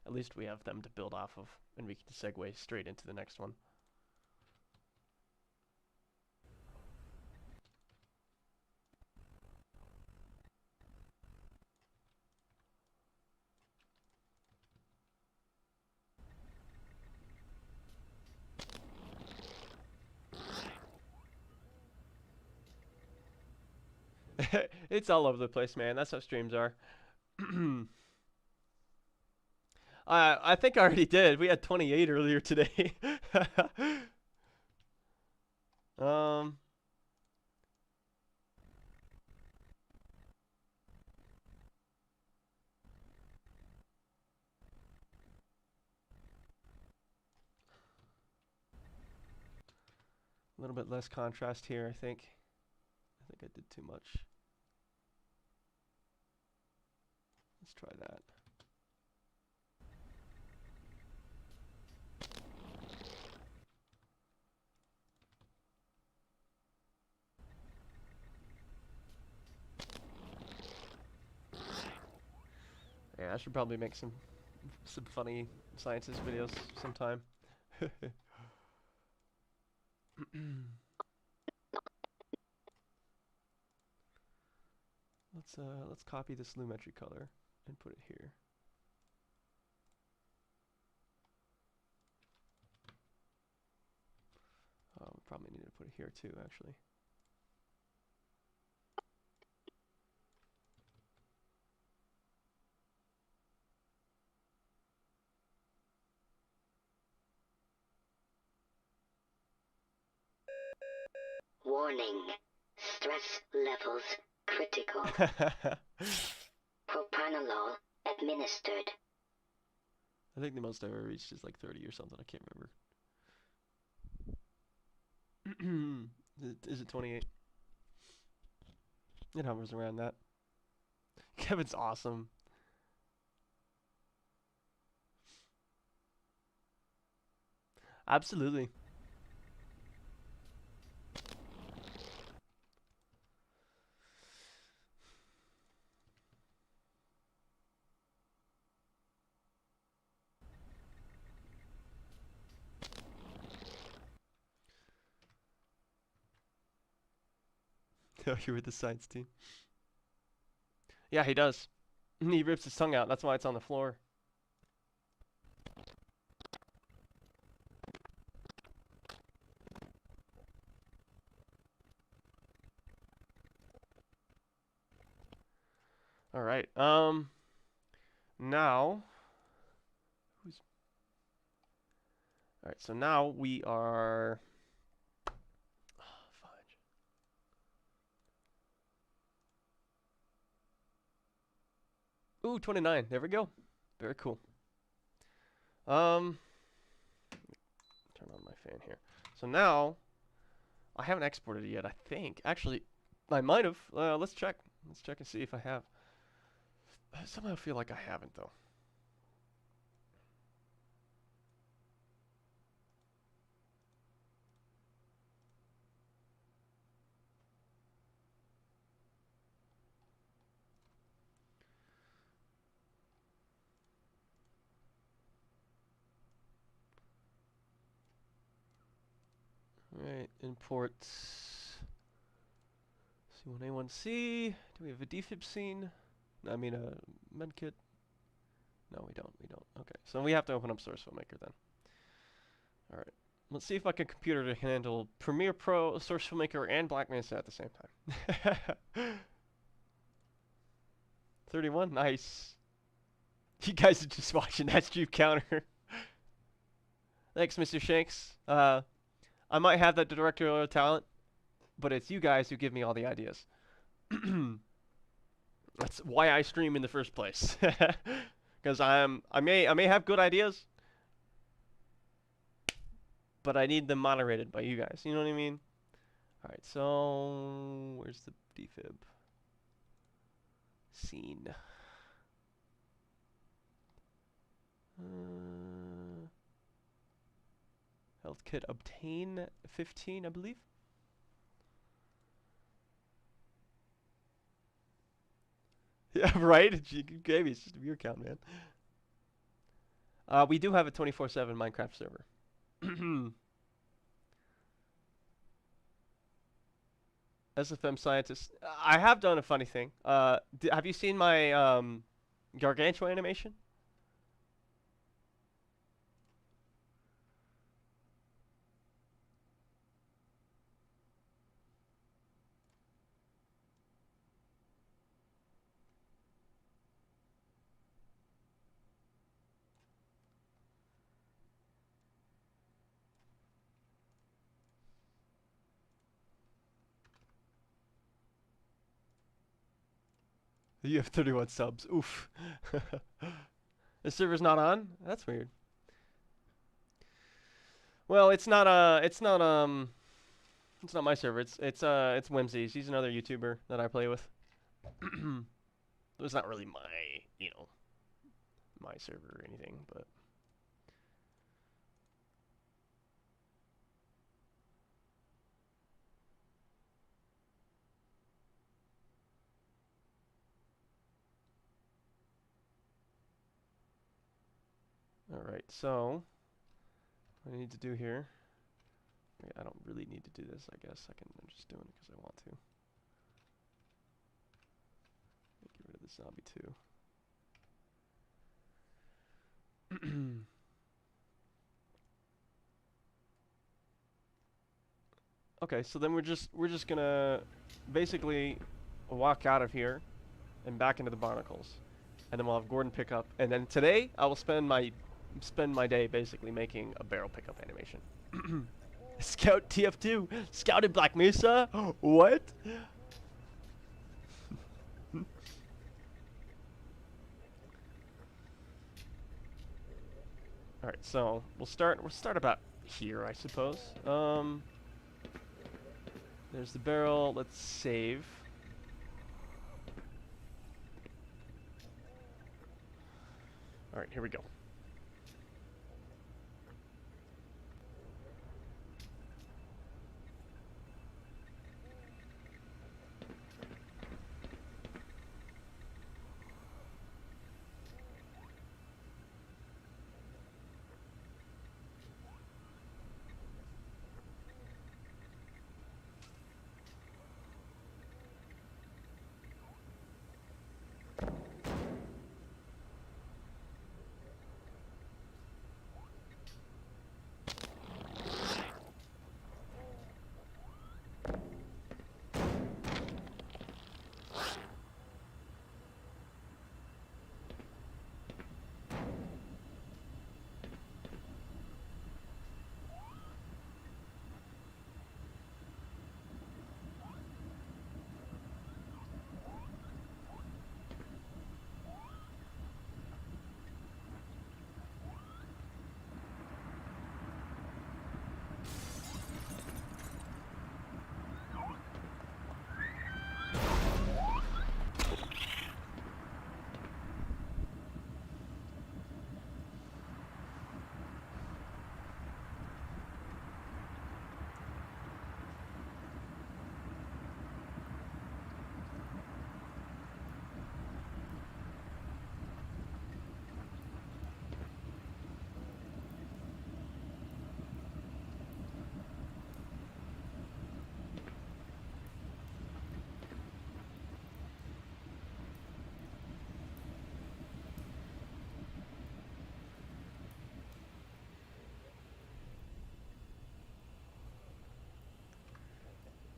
at least we have them to build off of, and we can segue straight into the next one. It's all over the place, man. That's how streams are. I think I already did. We had 28 earlier today. um. A little bit less contrast here, I think. I think I did too much. Let's try that. Yeah, I should probably make some funny scientist videos sometime. Let's copy this lumetri color and put it here. Oh, we probably need to put it here too, actually. Warning. Stress levels critical. Propranolol administered. I think the most I've ever reached is like 30 or something. I can't remember. Is it 28? It hovers around that. Kevin's awesome. Absolutely. Oh, you're with the science team. Yeah, he does. He rips his tongue out. That's why it's on the floor. All right. Now. Who's? All right. So now we are. Fudge. Ooh, 29. There we go. Very cool. Turn on my fan here. So now, I haven't exported it yet. I think actually, I might have. Let's check. Let's check and see if I have. I somehow feel like I haven't though. Import C1A1C. Do we have a defib scene? No, I mean a medkit. No, we don't. We don't. Okay, so we have to open up Source Filmmaker then. All right. Let's see if I can computer to handle Premiere Pro, Source Filmmaker, and Black Mesa at the same time. 31, nice. You guys are just watching that stream counter. Thanks, Mr. Shanks. I might have that directorial talent, but it's you guys who give me all the ideas. That's why I stream in the first place. Because I may have good ideas, but I need them moderated by you guys. You know what I mean? All right. So where's the defib scene? Health kit obtain 15, I believe. Yeah, right? Maybe it's just a viewer count, man. We do have a 24/7 Minecraft server. SFM scientist. I have done a funny thing. Have you seen my Gargantua animation? You have 31 subs. Oof. The server's not on? That's weird. Well, it's not my server. It's Whimsy's. He's another YouTuber that I play with. It's not really my server or anything, but all right. So what I need to do here. Wait, I don't really need to do this. I guess I'm just doing it because I want to. Get rid of the zombie too. Okay, so then we're just gonna basically walk out of here and back into the barnacles, and then we'll have Gordon pick up. And then today I will spend my day basically making a barrel pickup animation. Scout TF2, scouted Black Mesa. What? All right, so we'll start about here, I suppose. There's the barrel. Let's save. All right, here we go.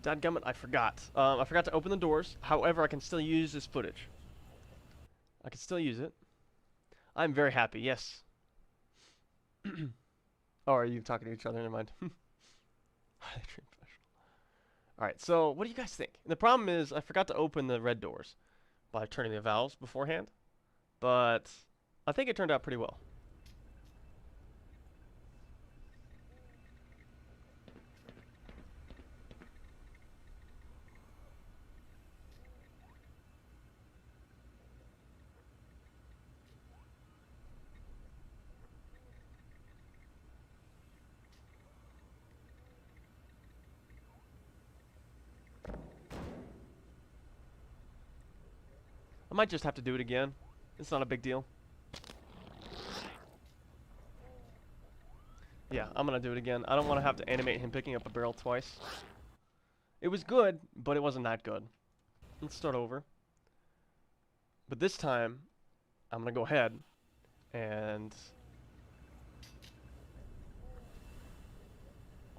Dadgummit, I forgot. I forgot to open the doors. However, I can still use this footage. I can still use it. I'm very happy, yes. Oh, are you talking to each other? Never mind. Alright, so what do you guys think? The problem is I forgot to open the red doors by turning the valves beforehand. But I think it turned out pretty well. I might just have to do it again. It's not a big deal. Yeah, I'm gonna do it again. I don't want to have to animate him picking up a barrel twice. It was good, but it wasn't that good. Let's start over. But this time, I'm gonna go ahead and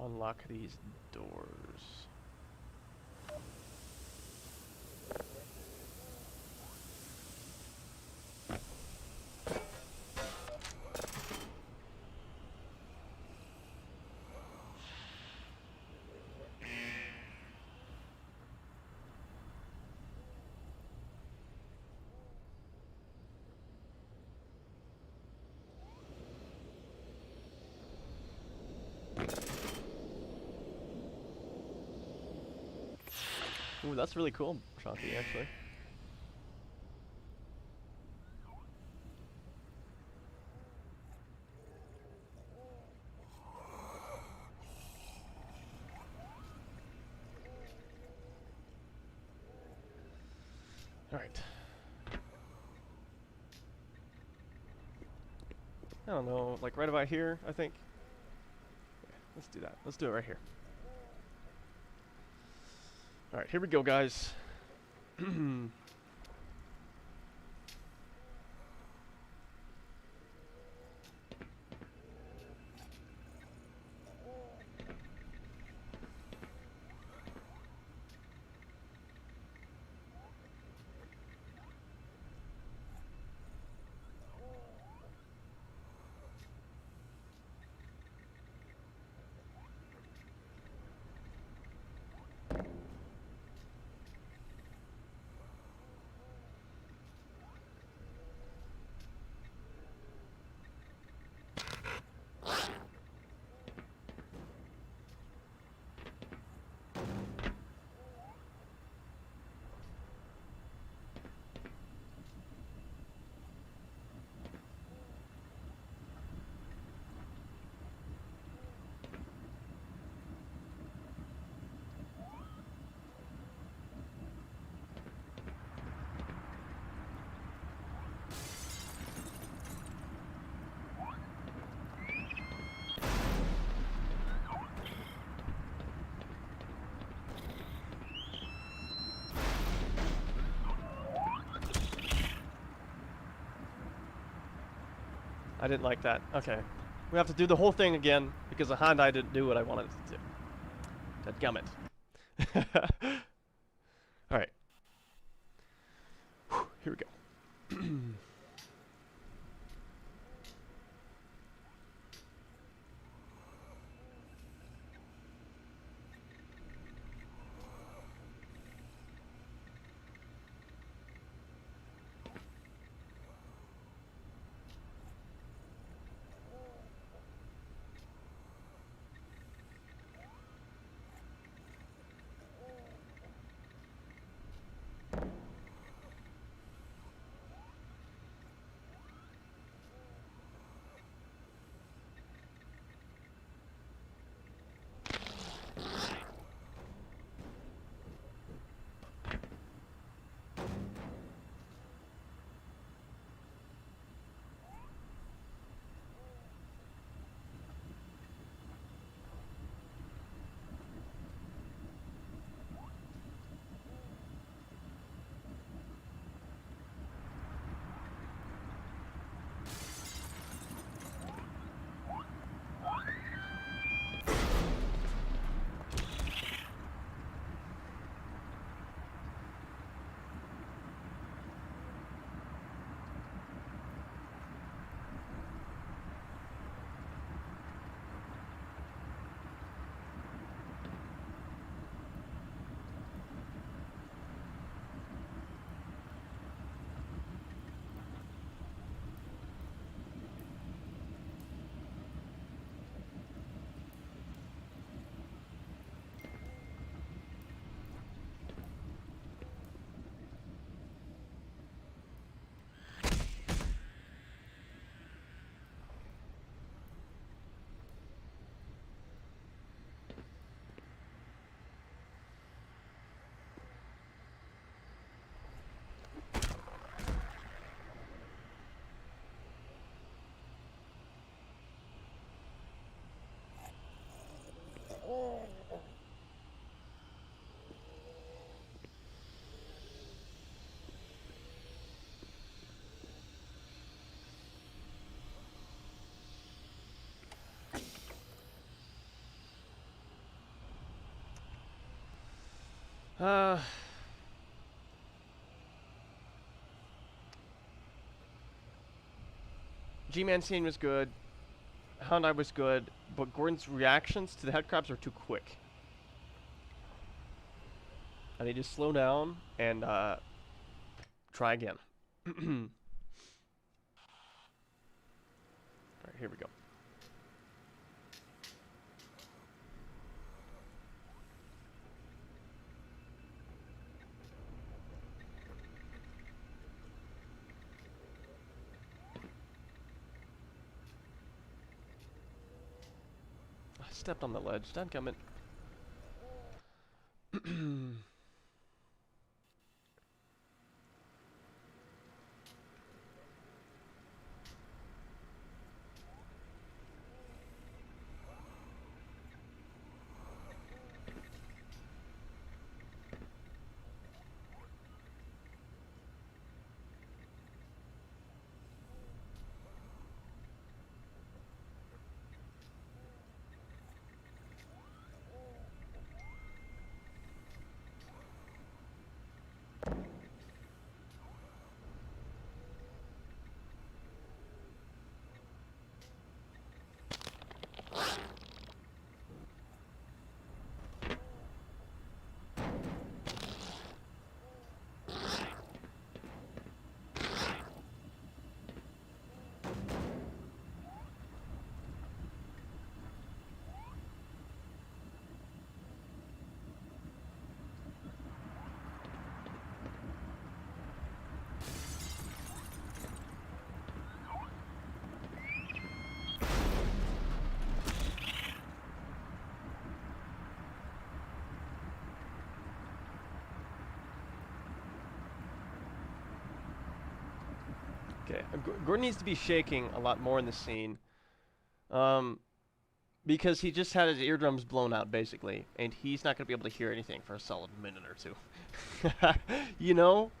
unlock these doors. Ooh, that's really cool, Chunky, actually. Alright. I don't know, like right about here, I think. Yeah, let's do that. Let's do it right here. Alright, here we go, guys. I didn't like that. Okay. We have to do the whole thing again because the Hyundai didn't do what I wanted it to do. Dadgummit. Alright. Here we go. G-Man scene was good. Hound Eye was good, but Gordon's reactions to the headcrabs are too quick. I need to slow down and try again. Alright, here we go. I stepped on the ledge. Dadgummit. Okay, Gordon needs to be shaking a lot more in the scene, because he just had his eardrums blown out, basically, and he's not going to be able to hear anything for a solid minute or two. You know?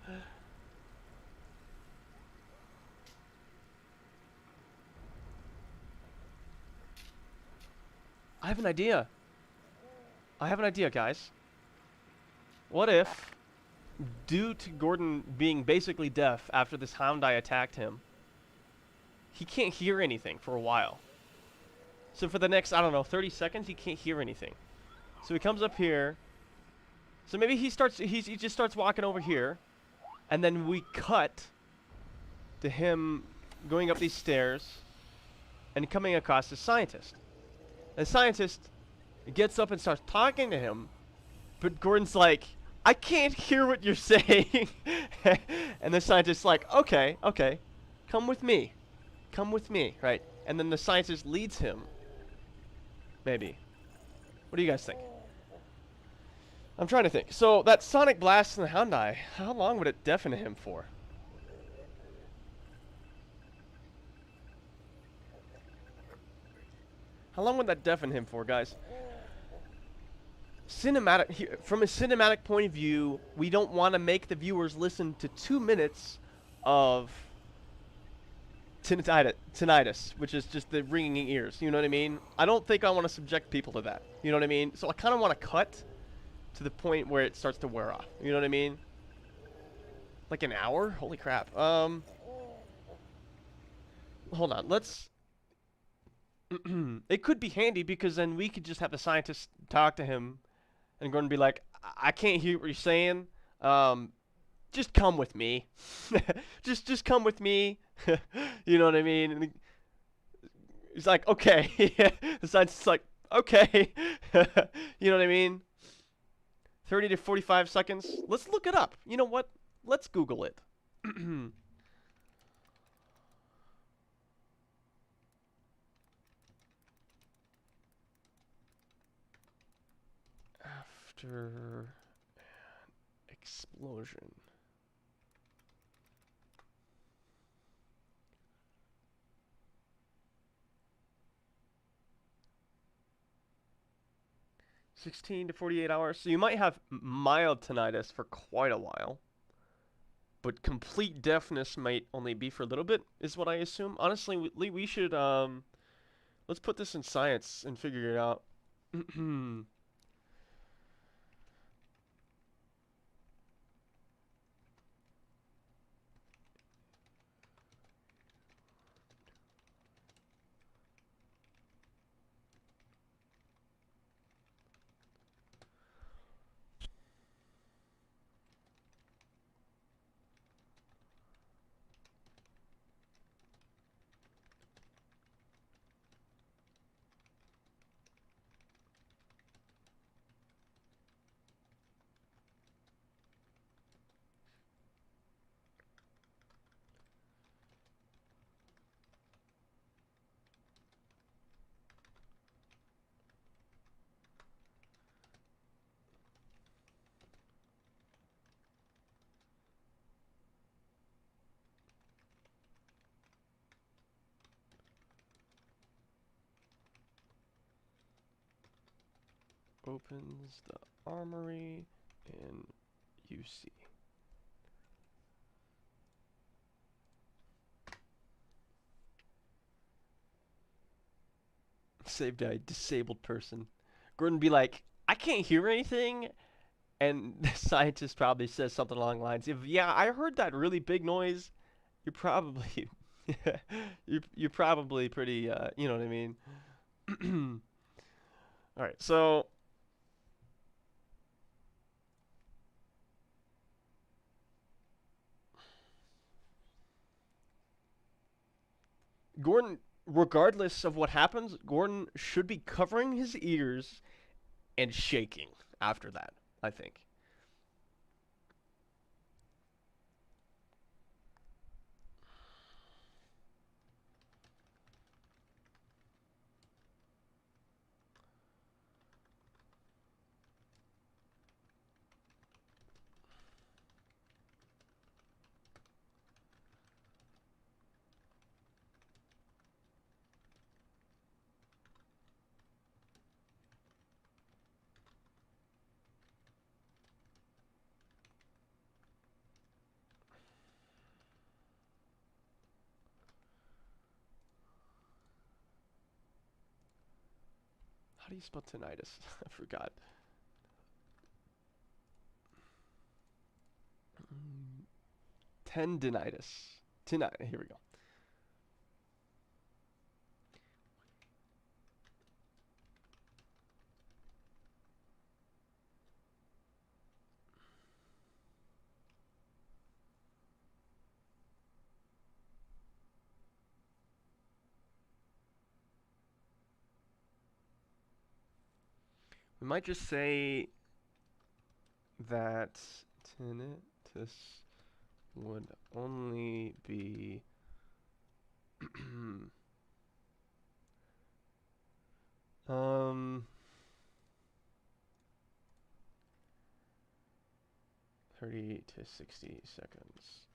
I have an idea. I have an idea, guys. What if, due to Gordon being basically deaf after this Hound Eye attacked him, he can't hear anything for a while. So for the next, I don't know, 30 seconds, he can't hear anything. So he comes up here. So maybe he just starts walking over here, and then we cut to him going up these stairs and coming across the scientist. The scientist gets up and starts talking to him, but Gordon's like, I can't hear what you're saying. And the scientist's like, okay, come with me, right? And then the scientist leads him. Maybe. What do you guys think? I'm trying to think. So that sonic blast in the Hound Eye, how long would it deafen him for? How long would that deafen him for, guys? Cinematic, from a cinematic point of view, we don't want to make the viewers listen to 2 minutes of tinnitus, which is just the ringing ears. You know what I mean? I don't think I want to subject people to that. You know what I mean? So I kind of want to cut to the point where it starts to wear off. You know what I mean? Like an hour? Holy crap. Hold on. Let's... It could be handy because then we could just have the scientist talk to him and Gordon be like, I can't hear what you're saying. Just come with me. just come with me. You know what I mean? And he's like, okay. The scientist's like, okay. You know what I mean? 30 to 45 seconds. Let's look it up. You know what? Let's Google it. After an explosion. $16 to 48 hours. So you might have mild tinnitus for quite a while. But complete deafness might only be for a little bit, is what I assume. Honestly, we should, let's put this in science and figure it out. opens the armory in UC. Saved a disabled person. Gordon be like, I can't hear anything, and the scientist probably says something along the lines of, yeah, I heard that really big noise. You're probably you're probably pretty you know what I mean. All right, so Gordon, regardless of what happens, Gordon should be covering his ears and shaking after that, I think. How do you spell tinnitus? I forgot. Tendinitis. Here we go. We might just say that tinnitus would only be um 30 to 60 seconds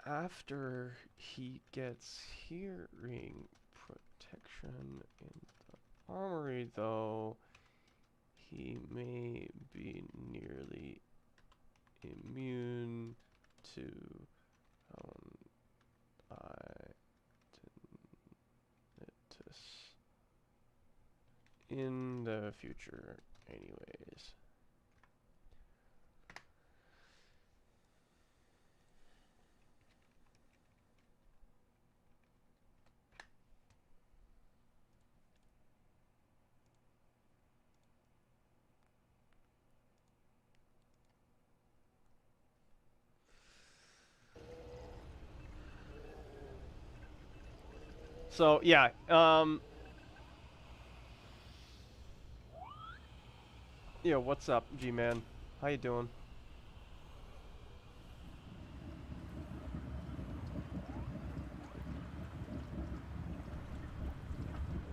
after he gets hearing protection in the armory, though he may be nearly immune to tinnitus in the future anyways. So yeah, yo, what's up, G-Man? How you doing?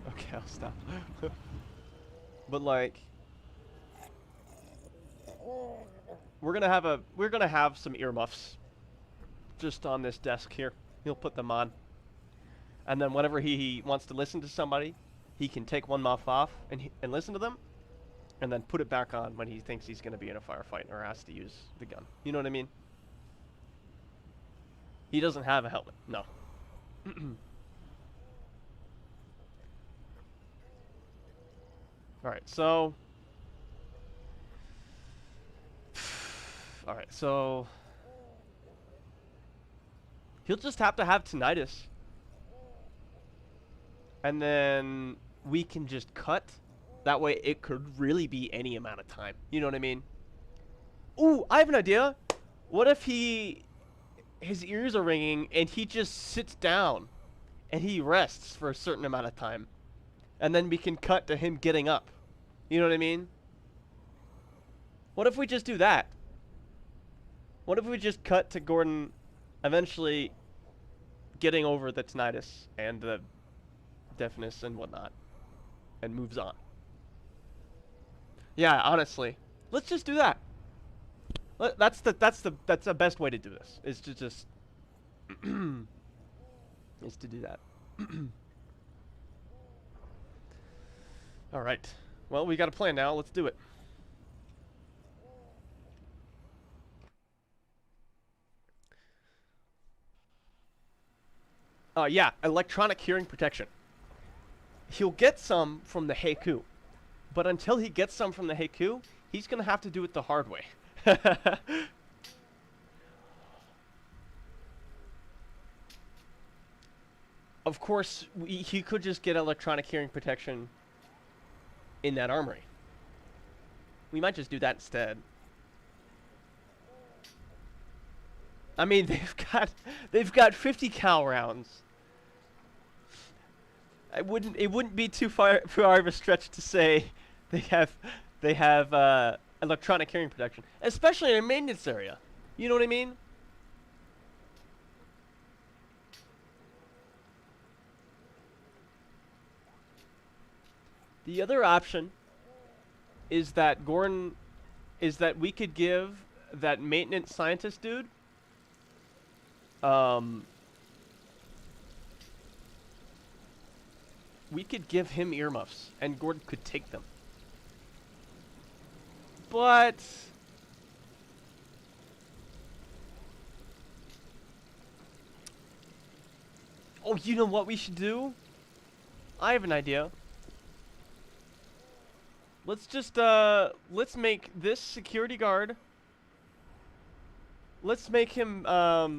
Okay, I'll stop. But like, we're gonna have some earmuffs just on this desk here. He'll put them on, and then whenever he wants to listen to somebody, he can take one muff off and listen to them, and then put it back on when he thinks he's gonna be in a firefight or has to use the gun. You know what I mean? He doesn't have a helmet. No. All right, so. All right, so. He'll just have to have tinnitus. And then we can just cut. That way it could really be any amount of time. You know what I mean? Ooh, I have an idea. What if his ears are ringing and he just sits down and he rests for a certain amount of time, and then we can cut to him getting up? You know what I mean? What if we just do that? What if we just cut to Gordon eventually getting over the tinnitus and the deafness and whatnot and moves on? Yeah, honestly, let's just do that. That's the best way to do this. Is to just is to do that. All right. Well, we got a plan now. Let's do it. Yeah, electronic hearing protection. He'll get some from the Heiku, but until he gets some from the Heiku, he's gonna have to do it the hard way. Of course, he could just get electronic hearing protection in that armory. We might just do that instead. I mean, they've got 50 cal rounds. It wouldn't be too far of a stretch to say they have electronic hearing protection, especially in a maintenance area. You know what I mean? The other option is that we could give that maintenance scientist dude we could give him earmuffs, and Gordon could take them. But oh, you know what we should do? I have an idea. Let's just let's make this security guard. Let's make him a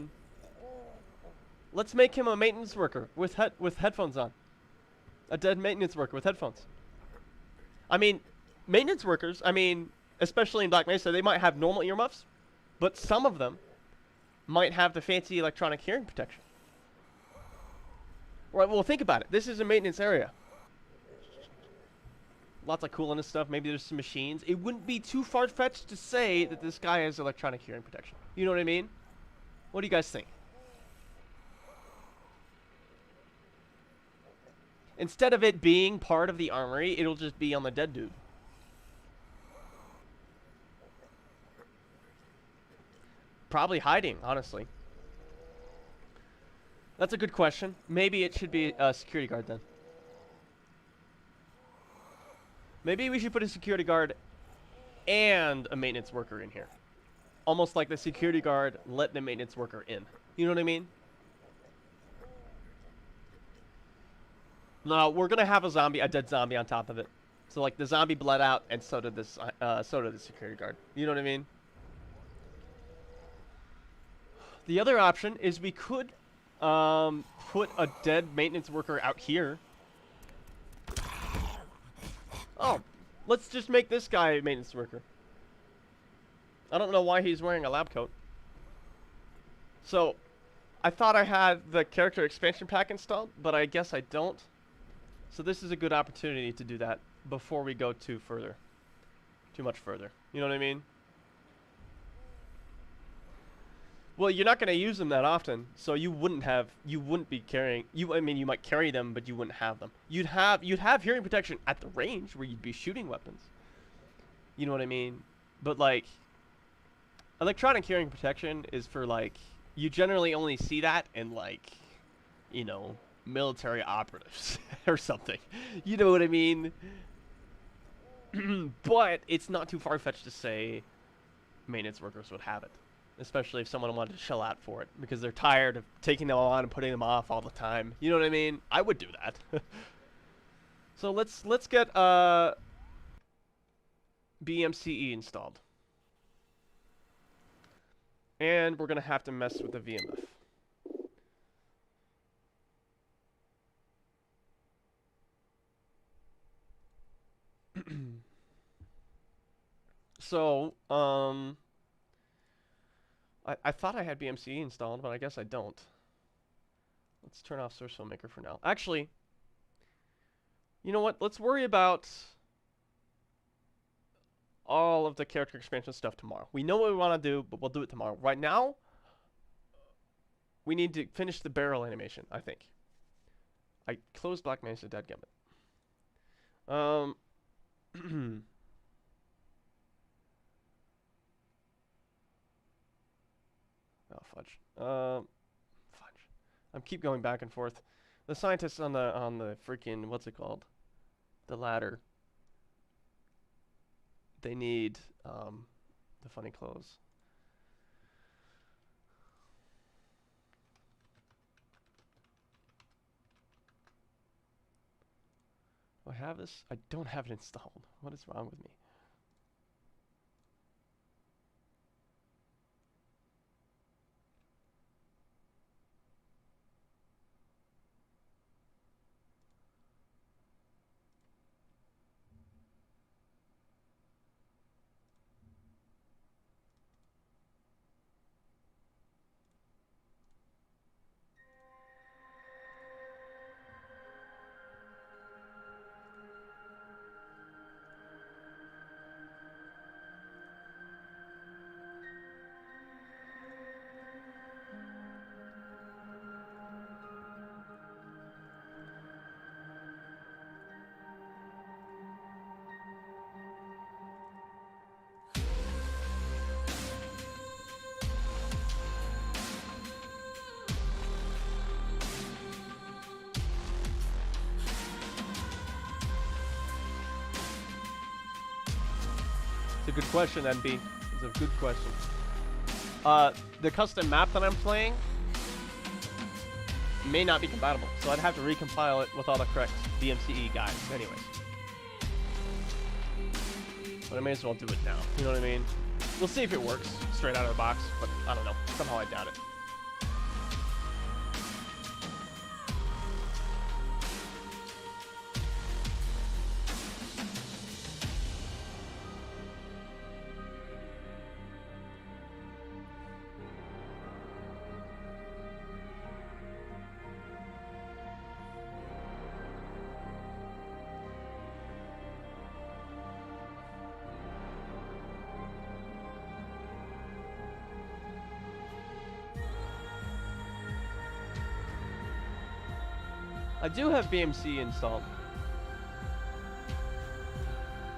maintenance worker with headphones on. A dead maintenance worker with headphones. I mean, maintenance workers, especially in Black Mesa, they might have normal earmuffs, but some of them might have the fancy electronic hearing protection. Right, well, think about it. This is a maintenance area. Lots of coolant and stuff. Maybe there's some machines. It wouldn't be too far-fetched to say that this guy has electronic hearing protection. You know what I mean? What do you guys think? Instead of it being part of the armory, it'll just be on the dead dude. Probably hiding, honestly. That's a good question. Maybe it should be a security guard then. Maybe we should put a security guard and a maintenance worker in here. Almost like the security guard let the maintenance worker in. You know what I mean? No, we're gonna have a dead zombie on top of it. So like the zombie bled out, and so did the security guard. You know what I mean? The other option is we could put a dead maintenance worker out here. Oh, let's just make this guy a maintenance worker. I don't know why he's wearing a lab coat. So, I thought I had the character expansion pack installed, but I guess I don't. So this is a good opportunity to do that before we go too much further. You know what I mean? Well, you're not going to use them that often, so you wouldn't be carrying, you might carry them, but you wouldn't have them. You'd have hearing protection at the range where you'd be shooting weapons. You know what I mean? But like, electronic hearing protection is for like, you generally only see that in like, you know, military operatives or something. You know what I mean? But it's not too far-fetched to say maintenance workers would have it. Especially if someone wanted to shell out for it, because they're tired of taking them on and putting them off all the time. You know what I mean? I would do that. So let's get BMCE installed. And we're gonna have to mess with the VMF. So, I thought I had BMCE installed, but I guess I don't. Let's turn off Source Filmmaker for now. Actually, you know what? Let's worry about all of the character expansion stuff tomorrow. We know what we want to do, but we'll do it tomorrow. Right now, we need to finish the barrel animation, I think. I closed Black Mesa, dadgummit. Oh, fudge. Fudge. I keep going back and forth. The scientists on the freaking, what's it called? The ladder. they need the funny clothes. Do I have this? I don't have it installed. What is wrong with me? It's a good question, NB. It's a good question. The custom map that I'm playing may not be compatible, so I'd have to recompile it with all the correct DMCE guides anyways. But I may as well do it now, you know what I mean? We'll see if it works straight out of the box, but I don't know. Somehow I doubt it. I do have BMC installed.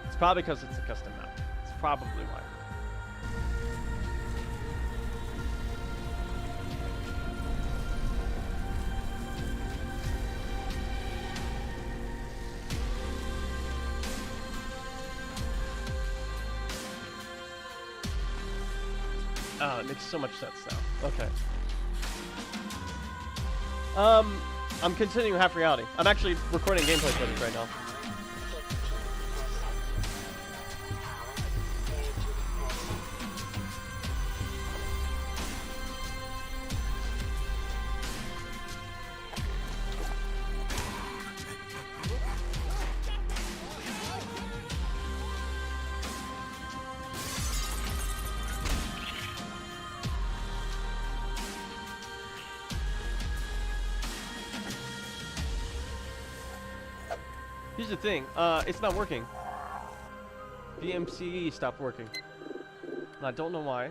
It's probably because it's a custom map. It's probably why. Oh, it makes so much sense now. Okay. I'm continuing Half Reality. I'm actually recording gameplay footage right now. Here's the thing, it's not working. VMCE stopped working. And I don't know why.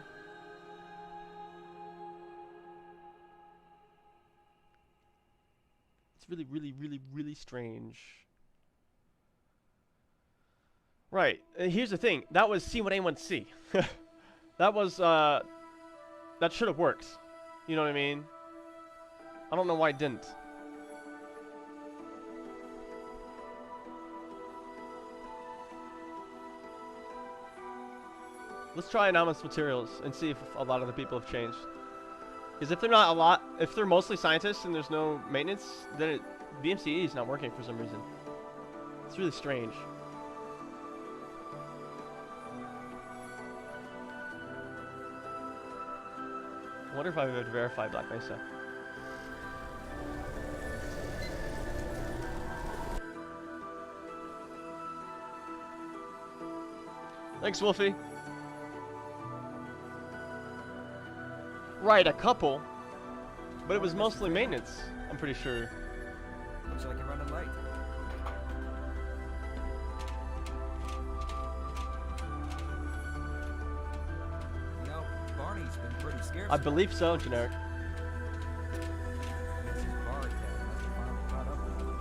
It's really, really, really, really strange. Right, here's the thing. That was see what anyone see. That was, that should have worked. You know what I mean? I don't know why it didn't. Let's try anonymous materials and see if a lot of the people have changed. Because if they're not a lot, if they're mostly scientists and there's no maintenance, then VMCE is not working for some reason. It's really strange. I wonder if I would verify Black Mesa. Thanks, Wolfie. Right, a couple, but it was mostly maintenance, I'm pretty sure. Looks like you're running late. You know, Barney's been pretty scarce. I believe so, Generic. Guess his bar tab must have finally caught up with him.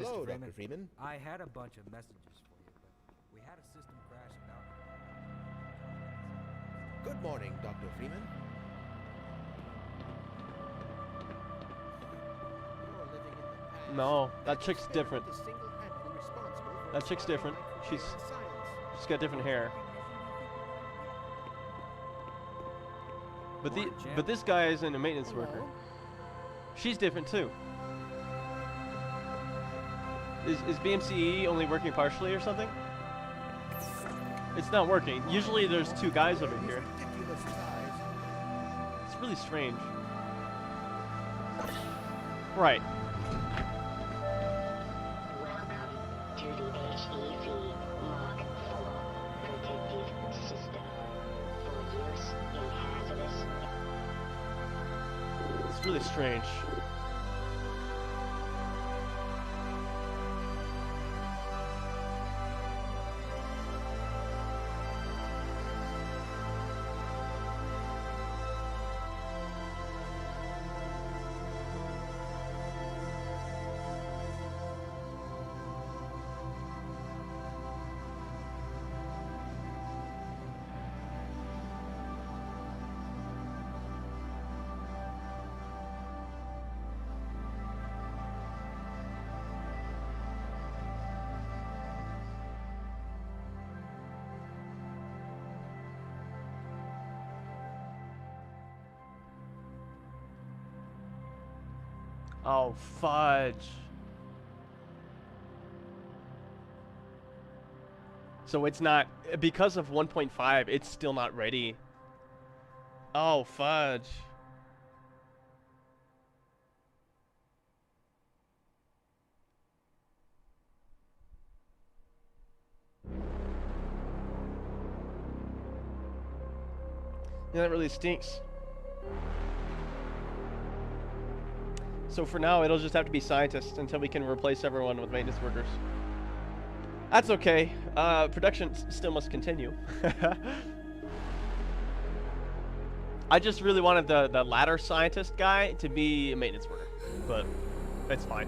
Hello, Mr. Freeman. Dr. Freeman. I had a bunch of messages for you, but we had a system crash about... Good morning, Dr. Freeman. You're living in the past. No, that chick's different. The single-handedly responsible for That chick's different. inspiring my She's career in science. got different hair. But Morning, Jim. but this guy isn't a maintenance worker. Hello? She's different too. Is BMCE only working partially or something? It's not working. Usually there's two guys over These here. ridiculous ties. It's really strange. Right. Welcome to the HEV Mark IV protective system for use in hazardous. It's really strange. Oh, fudge. So it's not, because of 1.5, it's still not ready. Oh, fudge. Yeah, that really stinks. So for now, it'll just have to be scientists until we can replace everyone with maintenance workers. That's okay. Production still must continue. I just really wanted the ladder scientist guy to be a maintenance worker, but it's fine.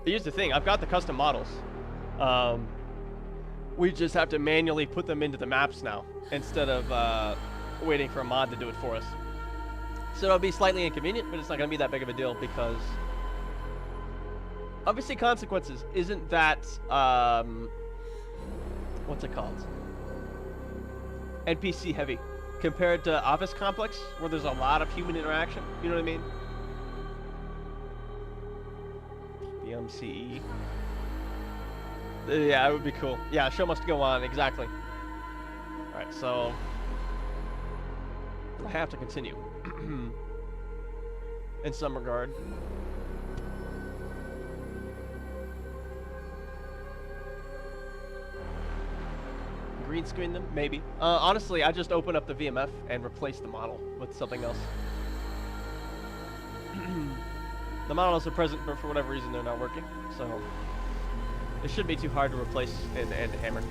Here's the thing, I've got the custom models. We just have to manually put them into the maps now, instead of waiting for a mod to do it for us. So it'll be slightly inconvenient, but it's not going to be that big of a deal because... Obviously, Consequences isn't that, what's it called? NPC heavy. Compared to Office Complex, where there's a lot of human interaction. You know what I mean? BMCE. Yeah, it would be cool. Yeah, show must go on, exactly. Alright, so... I have to continue. In some regard. Green screen them? Maybe. Honestly, I just open up the VMF and replace the model with something else. The models are present, but for whatever reason they're not working, so... It shouldn't be too hard to replace and hammer.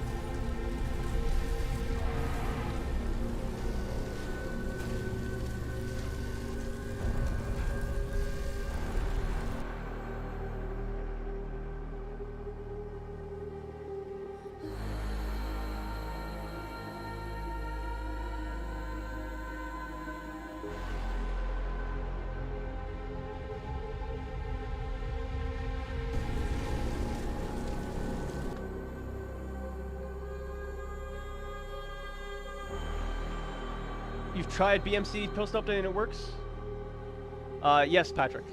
You've tried BMC post-update and it works? Yes, Patrick.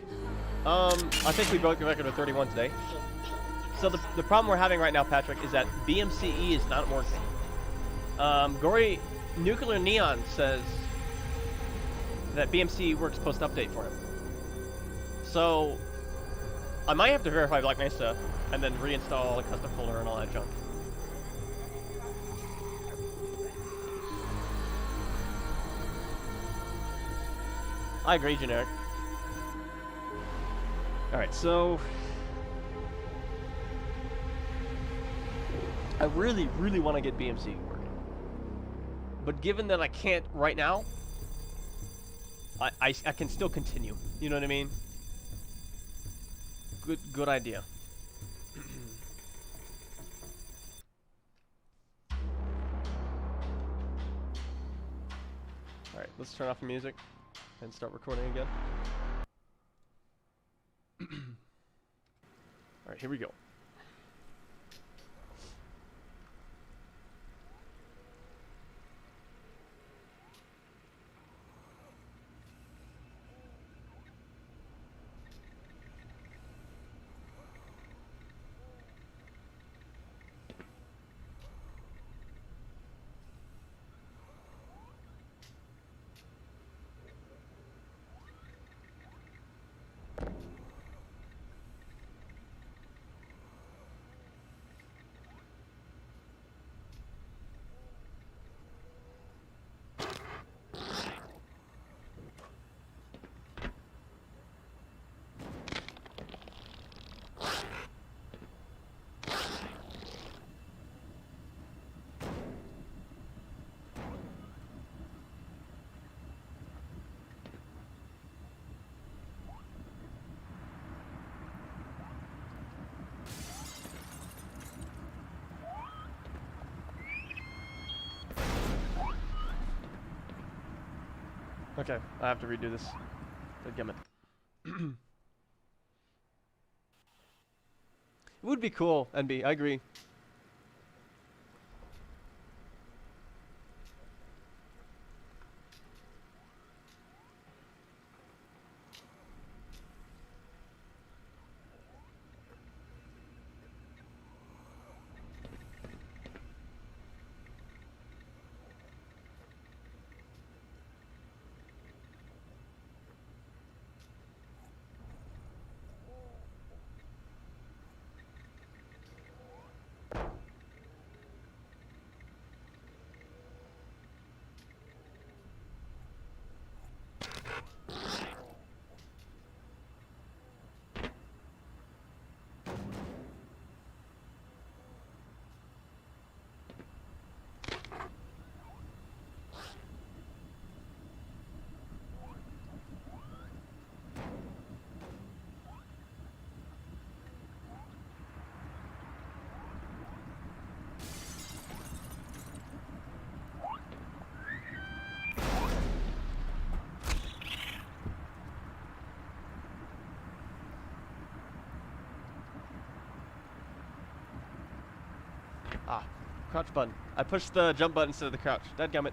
I think we broke the record of 31 today. So the problem we're having right now, Patrick, is that BMCE is not working. Gory Nuclear Neon says that BMC works post-update for him. So I might have to verify Black Mesa and then reinstall the custom folder and all that junk. I agree, Generic. Alright, so... I really, really want to get BMC working. But given that I can't right now, I can still continue. You know what I mean? Good idea. Alright, let's turn off the music and start recording again. Alright, here we go. Okay, I have to redo this. Goddammit. It would be cool, NB, I agree. Ah, crouch button. I pushed the jump button instead of the crouch. Dadgummit.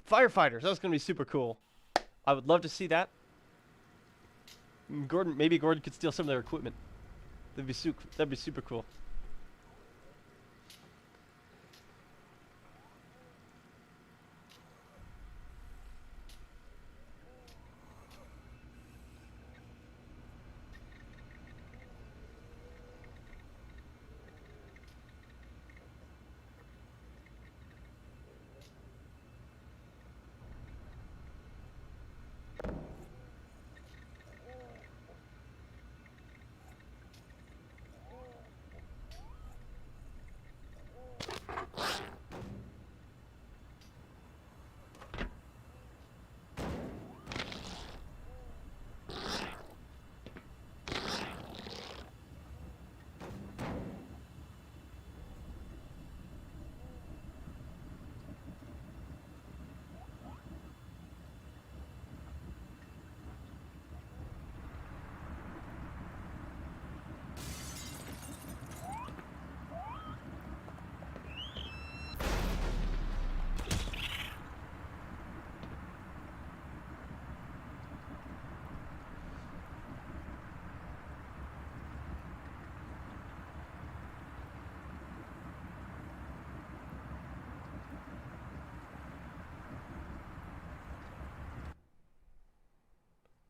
Firefighters, that's gonna be super cool. I would love to see that. Gordon, maybe Gordon could steal some of their equipment. That'd be super cool.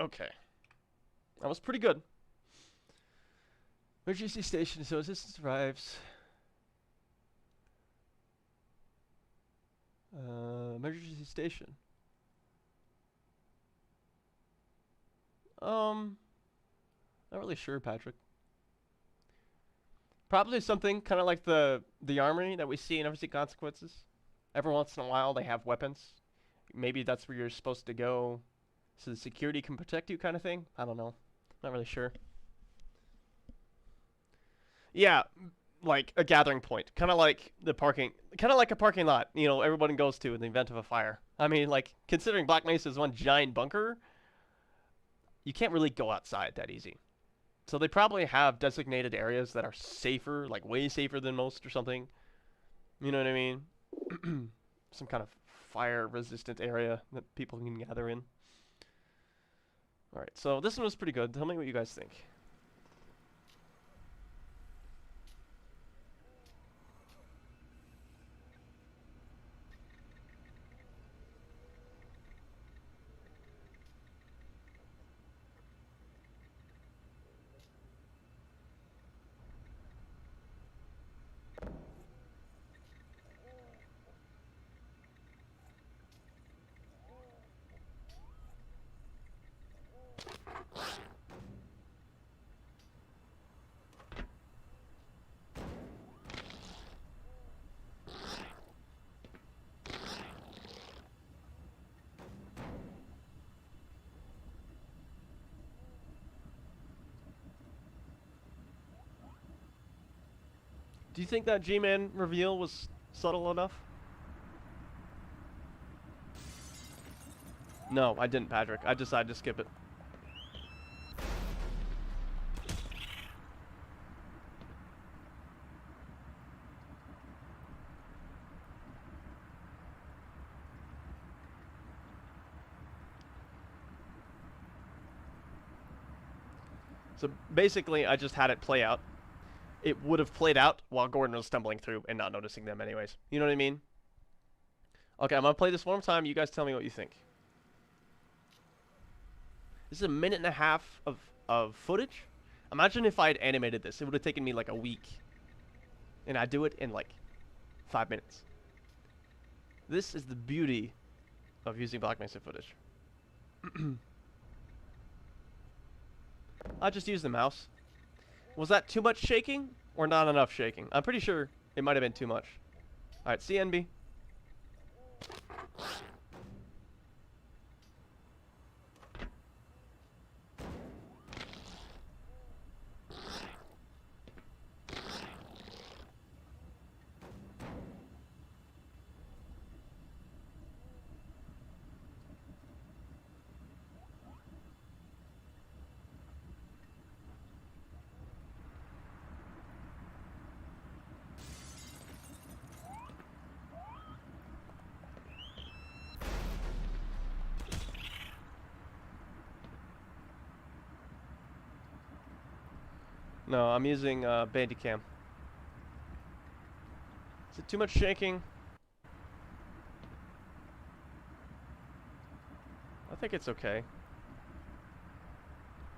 Okay. That was pretty good. Emergency station, so assistance arrives. Emergency station. Not really sure, Patrick. Probably something kind of like the armory that we see in Oversee Consequences. Every once in a while, they have weapons. Maybe that's where you're supposed to go, so the security can protect you, kind of thing. I don't know. Not really sure. Yeah, like a gathering point, kind of like the parking, kind of like a parking lot. You know, everyone goes to in the event of a fire. I mean, like considering Black Mesa is one giant bunker, you can't really go outside that easy. So they probably have designated areas that are safer, like way safer than most or something. You know what I mean? Some kind of fire resistant area that people can gather in. Alright, so this one was pretty good. Tell me what you guys think. Do you think that G-Man reveal was subtle enough? No, I didn't, Patrick. I decided to skip it. So basically, I just had it play out. It would have played out while Gordon was stumbling through and not noticing them anyways. You know what I mean? Okay, I'm going to play this one more time. You guys tell me what you think. This is a minute and a half of footage. Imagine if I had animated this. It would have taken me like a week. And I'd do it in like 5 minutes. This is the beauty of using Black Mesa footage. I just used the mouse. Was that too much shaking or not enough shaking? I'm pretty sure it might have been too much. Alright, CNB. No, I'm using Bandicam. Is it too much shaking? I think it's okay.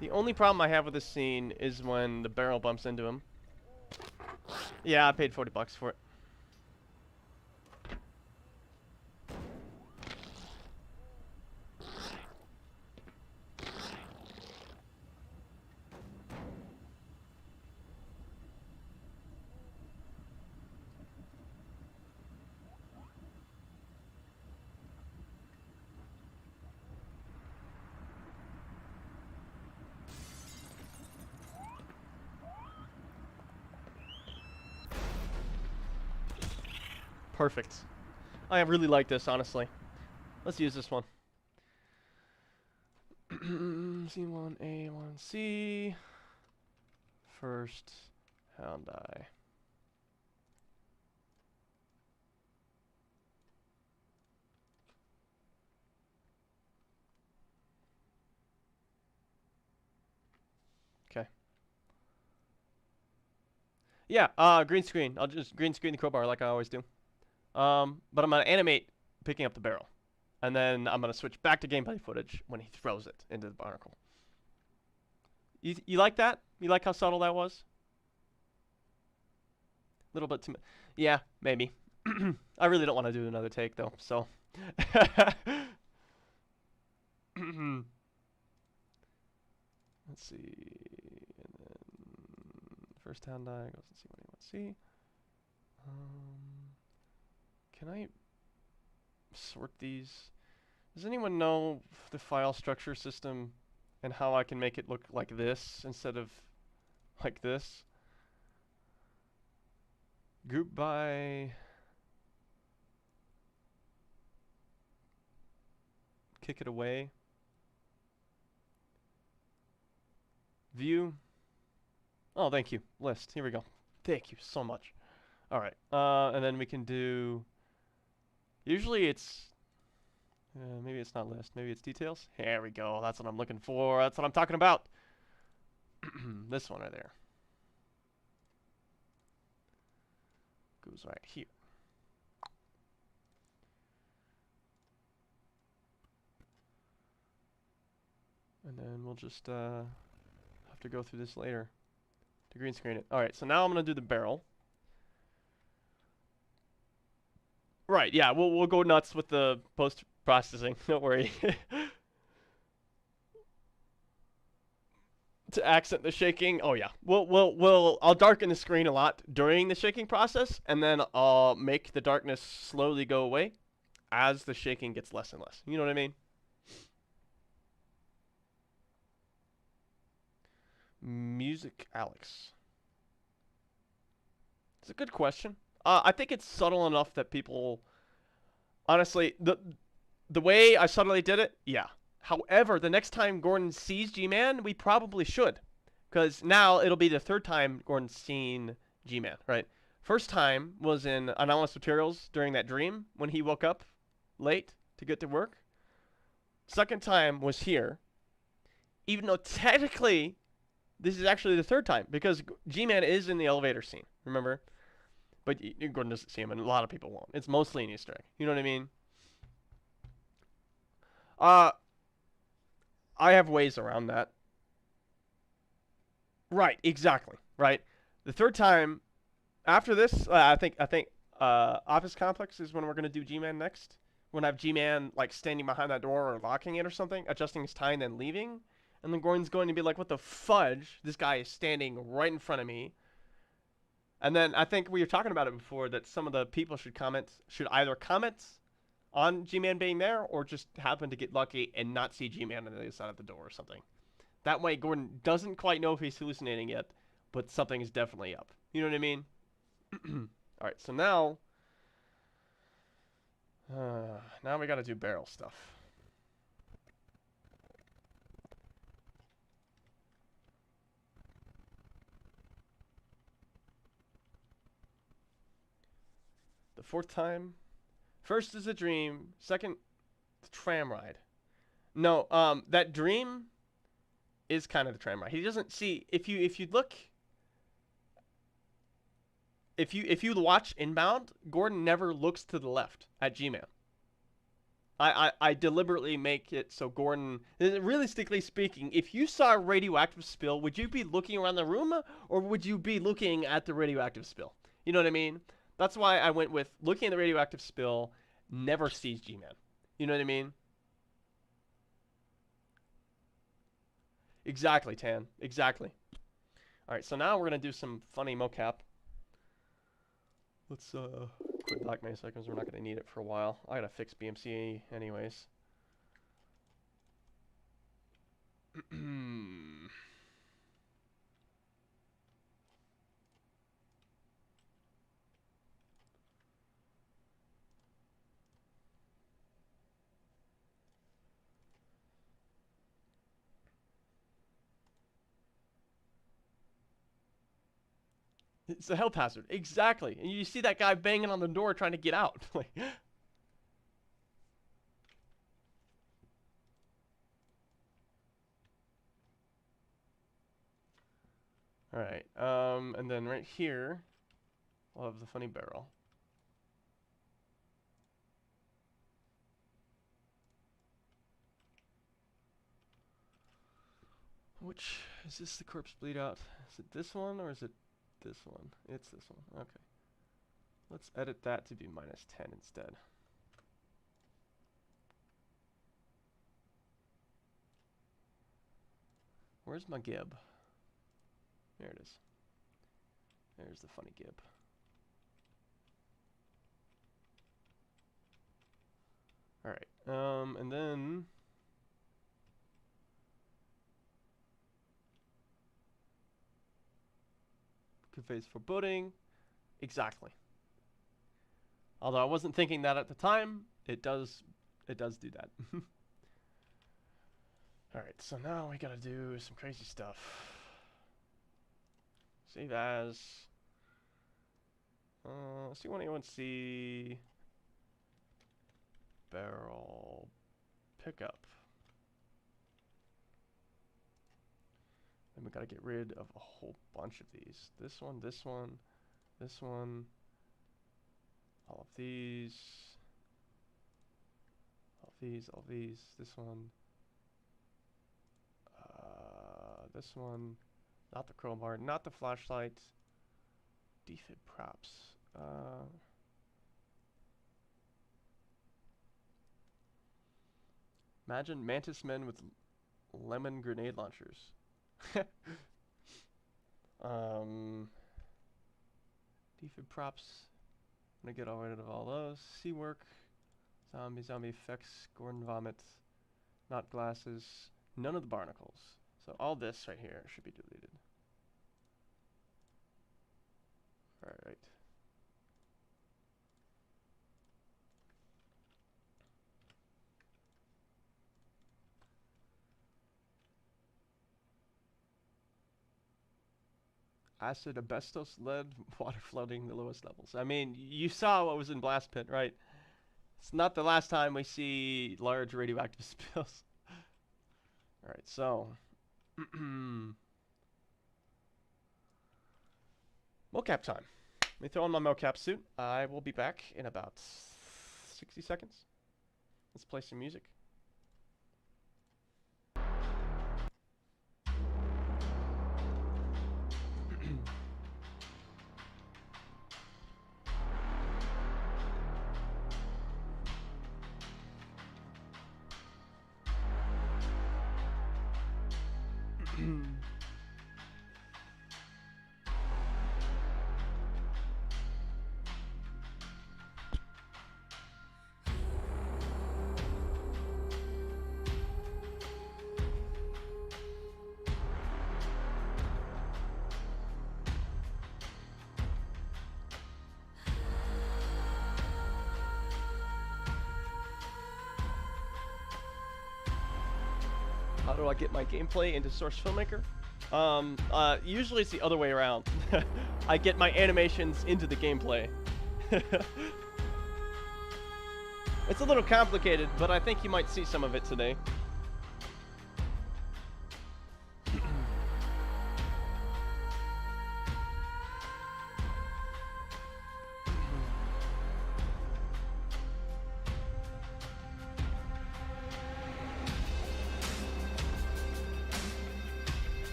The only problem I have with this scene is when the barrel bumps into him. Yeah, I paid $40 for it. Perfect. I really like this, honestly. Let's use this one. C1A1C. First hound eye. Okay. Yeah, green screen. I'll just green screen the crowbar like I always do. But I'm going to animate picking up the barrel. And then I'm going to switch back to gameplay footage when he throws it into the barnacle. You like that? You like how subtle that was? A little bit too much. Yeah, maybe. I really don't want to do another take, though, so. Let's see. And then first hound die goes and see what he wants to see. Can I sort these? Does anyone know the file structure system and how I can make it look like this instead of like this? Group by kick it away. View. Oh, thank you. List. Here we go. Thank you so much. All right. And then we can do. Usually it's. Maybe it's not list. Maybe it's details. Here we go. That's what I'm looking for. That's what I'm talking about. This one right there. Goes right here. And then we'll just have to go through this later to green screen it. All right, so now I'm gonna do the barrel. Right, yeah, we'll go nuts with the post processing. Don't worry. To accent the shaking, oh yeah, I'll darken the screen a lot during the shaking process, and then I'll make the darkness slowly go away as the shaking gets less and less. You know what I mean? Music, Alex. It's a good question. I think it's subtle enough that people, honestly, the way I subtly did it, yeah. However, the next time Gordon sees G-Man, we probably should, because now it'll be the third time Gordon's seen G-Man, right? First time was in Anomalous Materials during that dream when he woke up late to get to work. Second time was here, even though technically this is actually the third time, because G-Man is in the elevator scene, remember? But Gordon doesn't see him, and a lot of people won't. It's mostly an Easter egg. You know what I mean? I have ways around that. Right, exactly. Right. The third time after this, I think Office Complex is when we're gonna do G-Man next. We're gonna have G-Man like standing behind that door or locking it or something, adjusting his tie and then leaving. And then Gordon's going to be like, "What the fudge? This guy is standing right in front of me." And then I think we were talking about it before that some of the people should either comment on G-Man being there or just happen to get lucky and not see G-Man on the other side of the door or something. That way Gordon doesn't quite know if he's hallucinating yet, but something is definitely up. You know what I mean? Alright, so now we gotta do barrel stuff. The fourth time. First is a dream. Second, the tram ride. No, that dream is kind of the tram ride. He doesn't see if you look. If you watch Inbound, Gordon never looks to the left at G-Man. I deliberately make it so Gordon, realistically speaking, if you saw a radioactive spill, would you be looking around the room or would you be looking at the radioactive spill? You know what I mean? That's why I went with looking at the radioactive spill, never sees G-Man. You know what I mean? Exactly, Tan. Exactly. Alright, so now we're going to do some funny mocap. Let's quit Black Mesa because we're not going to need it for a while. I got to fix BMC anyways. It's a health hazard. Exactly. And you see that guy banging on the door trying to get out. Like, alright. And then right here, we'll have the funny barrel. Which, is this the corpse bleed out? Is it this one or is it this one? It's this one. Okay. Let's edit that to be -10 instead. Where's my gib? There it is. There's the funny gib. Alright. And then conveys foreboding. Exactly. Although I wasn't thinking that at the time, it does do that. Alright, so now we gotta do some crazy stuff. Save as. C1A1C barrel pickup. And we gotta get rid of a whole bunch of these. This one, this one, this one, all of these, all these, this one, this one, not the crowbar, not the flashlight, defib props. Imagine mantis men with lemon grenade launchers. Defib props. I'm gonna get rid of all those. Sea work. Zombie effects. Gordon vomit. Not glasses. None of the barnacles. So all this right here should be deleted. Alright. Acid, asbestos, lead, water flooding the lowest levels. I mean, you saw what was in Blast Pit, right? It's not the last time we see large radioactive spills. Alright, so. Mocap time. Let me throw on my mocap suit. I will be back in about 60 seconds. Let's play some music. How do I get my gameplay into Source Filmmaker? Usually it's the other way around. I get my animations into the gameplay. It's a little complicated, but I think you might see some of it today.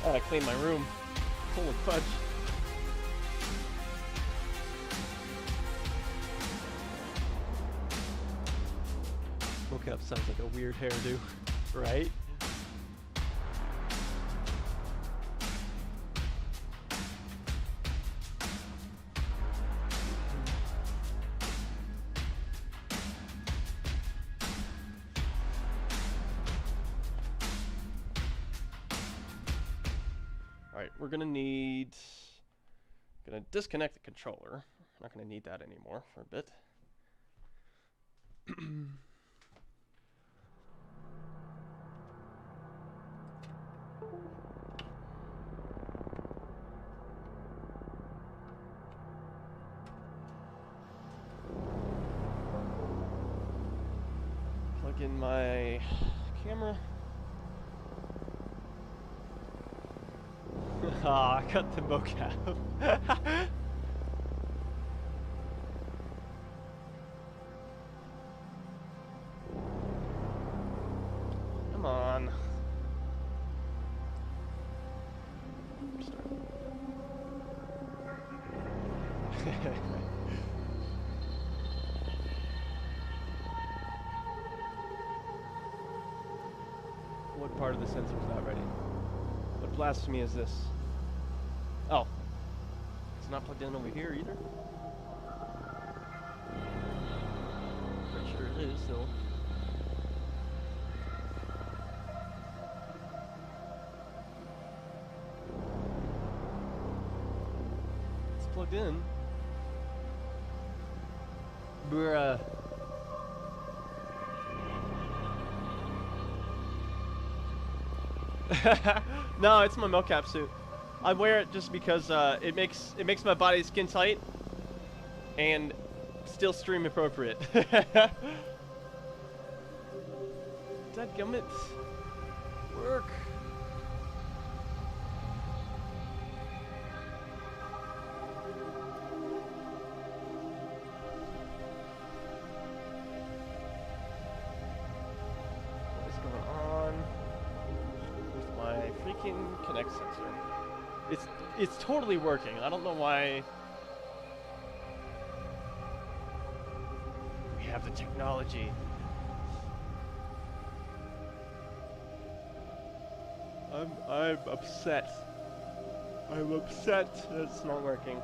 I clean my room. Holy fudge. Mocap sounds like a weird hairdo, right? Alright, we're gonna disconnect the controller. I'm not gonna need that anymore for a bit. Plug in my camera. Ah, I cut the mocap. Come on. What part of the sensor's not ready? What blasphemy is this? Oh. It's not plugged in over here either? Pretty sure it is, though. It's plugged in. Bruh. No, it's my mocap suit. I wear it just because it makes my body skin tight and still stream appropriate. Dadgummit. Work. What is going on with my freaking Kinect sensor? It's totally working. I don't know why. We have the technology. I'm upset. I'm upset that it's not working.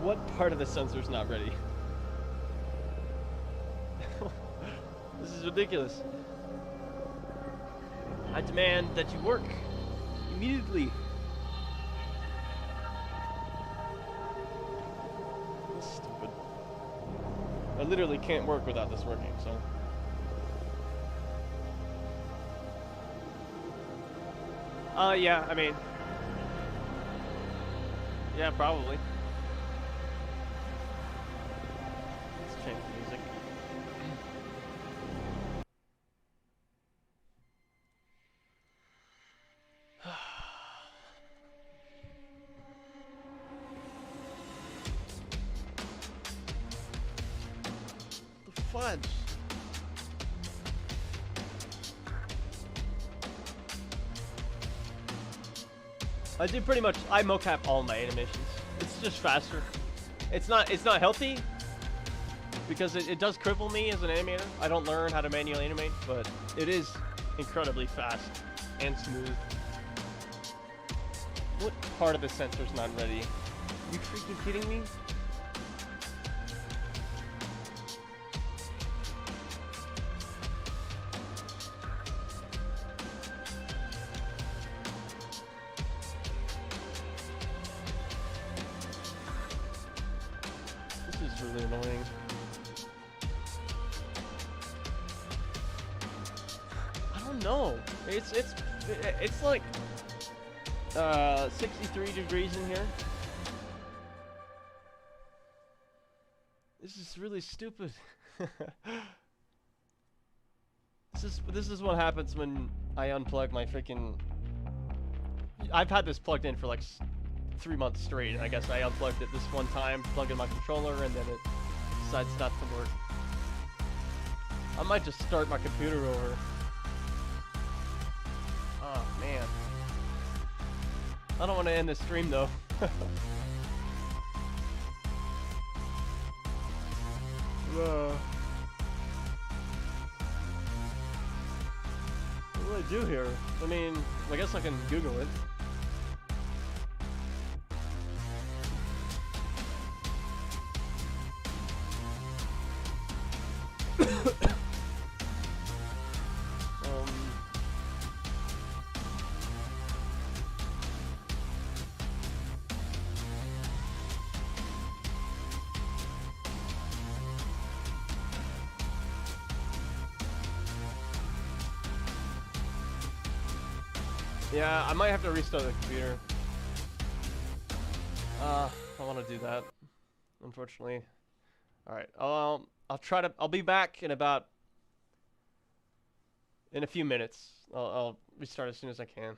What part of the sensor's not ready? This is ridiculous. I demand that you work immediately. This is stupid. I literally can't work without this working, so. Yeah, I mean. Yeah, probably. Change the music. The fudge. I do pretty much. I mocap all my animations. It's just faster. It's not healthy. Because it does cripple me as an animator. I don't learn how to manually animate, but it is incredibly fast and smooth. What part of the sensor's not ready? You freaking kidding me? This is really annoying. No, it's like 63 degrees in here. This is really stupid. This is what happens when I unplug my freaking. I've had this plugged in for like 3 months straight. I guess I unplugged it this one time, plugged in my controller, and then it decides not to work. I might just start my computer over. Oh, man. I don't want to end this stream, though. What do I do here? I mean, I guess I can Google it. Yeah, I might have to restart the computer. I want to do that, unfortunately. All right, I'll try to. I'll be back in a few minutes. I'll restart as soon as I can.